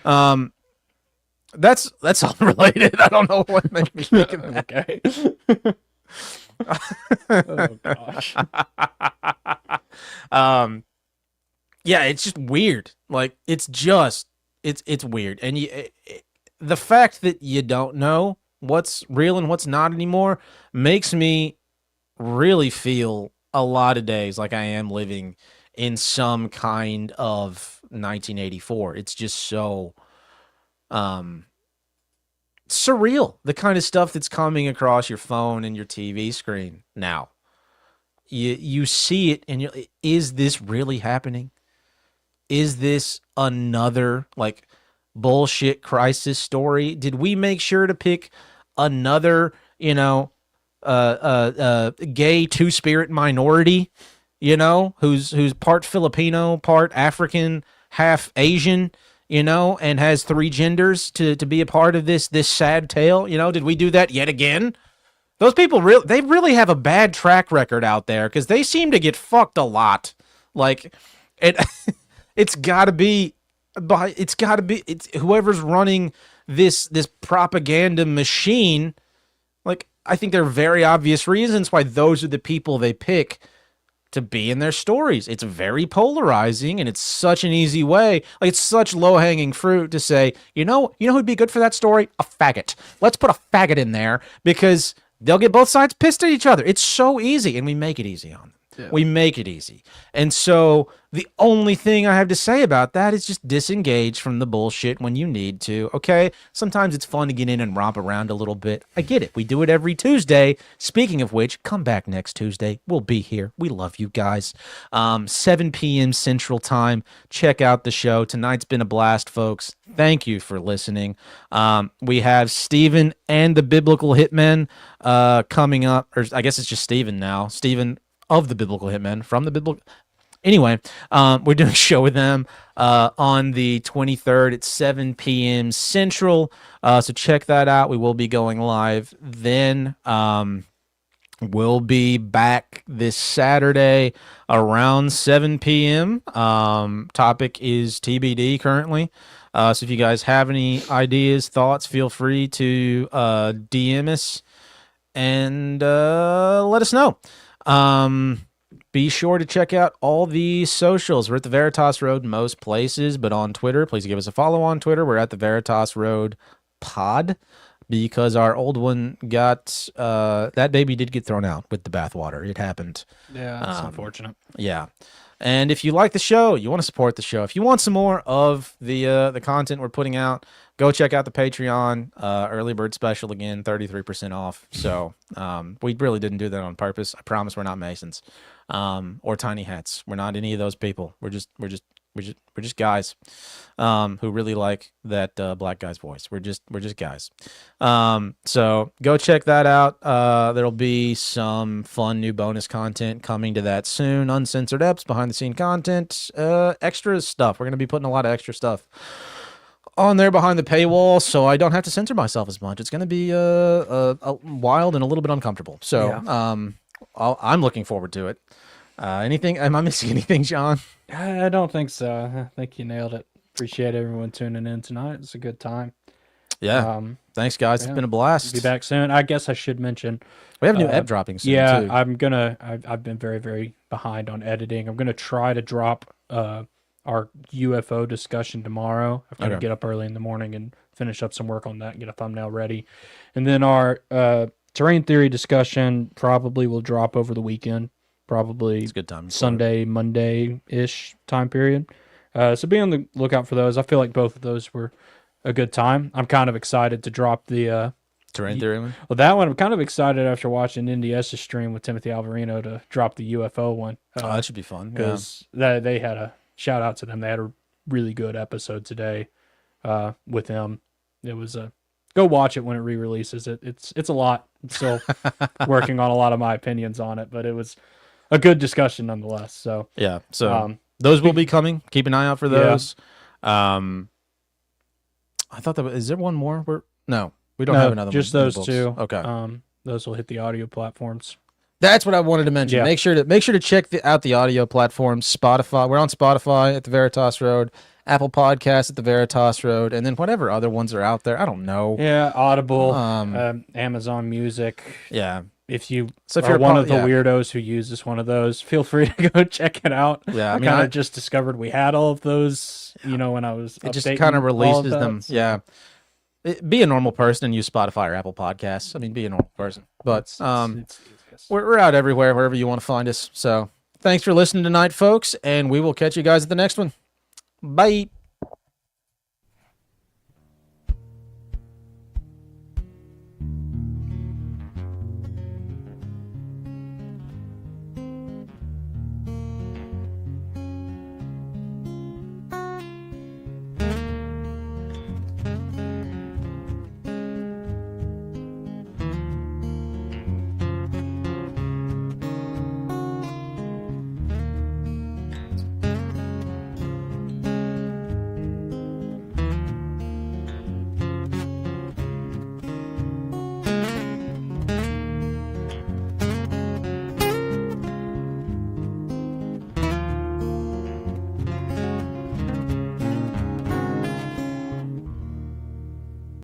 That's unrelated. I don't know what made me think of that. Okay. Oh gosh. Yeah, it's just weird. Like it's weird. And the fact that you don't know what's real and what's not anymore makes me really feel a lot of days like I am living in some kind of 1984. It's just so surreal, the kind of stuff that's coming across your phone and your TV screen now. You see it and is this really happening? Is this another, like, bullshit crisis story? Did we make sure to pick another, gay two-spirit minority, who's part Filipino, part African, half Asian, and has 3 genders to be a part of this sad tale? Did we do that yet again? Those people they really have a bad track record out there because they seem to get fucked a lot. Like, it's got to be it's whoever's running this propaganda machine. Like, I think there are very obvious reasons why those are the people they pick to be in their stories. It's very polarizing, and it's such an easy way. Like, it's such low-hanging fruit to say, you know who'd be good for that story? A faggot. Let's put a faggot in there because they'll get both sides pissed at each other. It's so easy, and we make it easy on them. Yeah. We make it easy. And so the only thing I have to say about that is just disengage from the bullshit when you need to, okay? Sometimes it's fun to get in and romp around a little bit. I get it. We do it every Tuesday. Speaking of which, come back next Tuesday. We'll be here. We love you guys. 7 p.m. Central Time. Check out the show. Tonight's been a blast, folks. Thank you for listening. We have Steven and the Biblical Hitmen coming up. Or I guess it's just Steven now. Steven of the Biblical Hitmen, from the Biblical. Anyway, we're doing a show with them on the 23rd at 7 p.m. Central. So check that out. We will be going live then. We'll be back this Saturday around 7 p.m. Topic is TBD currently. So if you guys have any ideas, thoughts, feel free to DM us and let us know. Be sure to check out all the socials. We're at the Veritas Road most places, but on Twitter, please give us a follow on Twitter. We're at the Veritas Road Pod because our old one got that baby did get thrown out with the bathwater. It happened. Yeah, that's unfortunate. Yeah. And if you like the show, you want to support the show, if you want some more of the content we're putting out, go check out the Patreon early bird special again, 33% off. So we really didn't do that on purpose. I promise we're not Masons or tiny hats. We're not any of those people. We're just guys who really like that black guy's voice. We're just guys. So go check that out. There'll be some fun new bonus content coming to that soon. Uncensored eps, behind the scene content, extra stuff. We're gonna be putting a lot of extra stuff on there behind the paywall, so I don't have to censor myself as much. It's gonna be wild and a little bit uncomfortable. So yeah. I'm looking forward to it. Anything? Am I missing anything, John? I don't think so. I think you nailed it. Appreciate everyone tuning in tonight. It's a good time. Yeah. Thanks, guys. Yeah. It's been a blast. Be back soon. I guess I should mention we have a new ep dropping soon. Yeah, too. I've been very, very behind on editing. I'm gonna try to drop our UFO discussion tomorrow. I've got to get up early in the morning and finish up some work on that and get a thumbnail ready. And then our terrain theory discussion probably will drop over the weekend. Probably it's a good time. Sunday, Monday-ish time period. So be on the lookout for those. I feel like both of those were a good time. I'm kind of excited to drop the terrain theory one. Well, that one I'm kind of excited after watching NDS's stream with Timothy Alvarino to drop the UFO one. That should be fun because they had a shout out to them. They had a really good episode today with them. It was go watch it when it re-releases. It's a lot. I'm still working on a lot of my opinions on it, but it was a good discussion nonetheless. So yeah, so those will be coming. Keep an eye out for those. Yeah. I thought is there one more? No, we don't have another. Just one. Those two. Okay. Those will hit the audio platforms. That's what I wanted to mention. Yeah. Make sure to check out the audio platforms. Spotify. We're on Spotify at the Veritas Road, Apple Podcasts at the Veritas Road, and then whatever other ones are out there. I don't know. Yeah, Audible, Amazon Music. Yeah. If you're one of the weirdos who uses one of those, feel free to go check it out. Yeah, I kind of just discovered we had all of those. When I was it just kind of releases them. So. Yeah. Be a normal person and use Spotify or Apple Podcasts. Be a normal person. But we're out everywhere, wherever you want to find us. So thanks for listening tonight, folks, and we will catch you guys at the next one. Bye.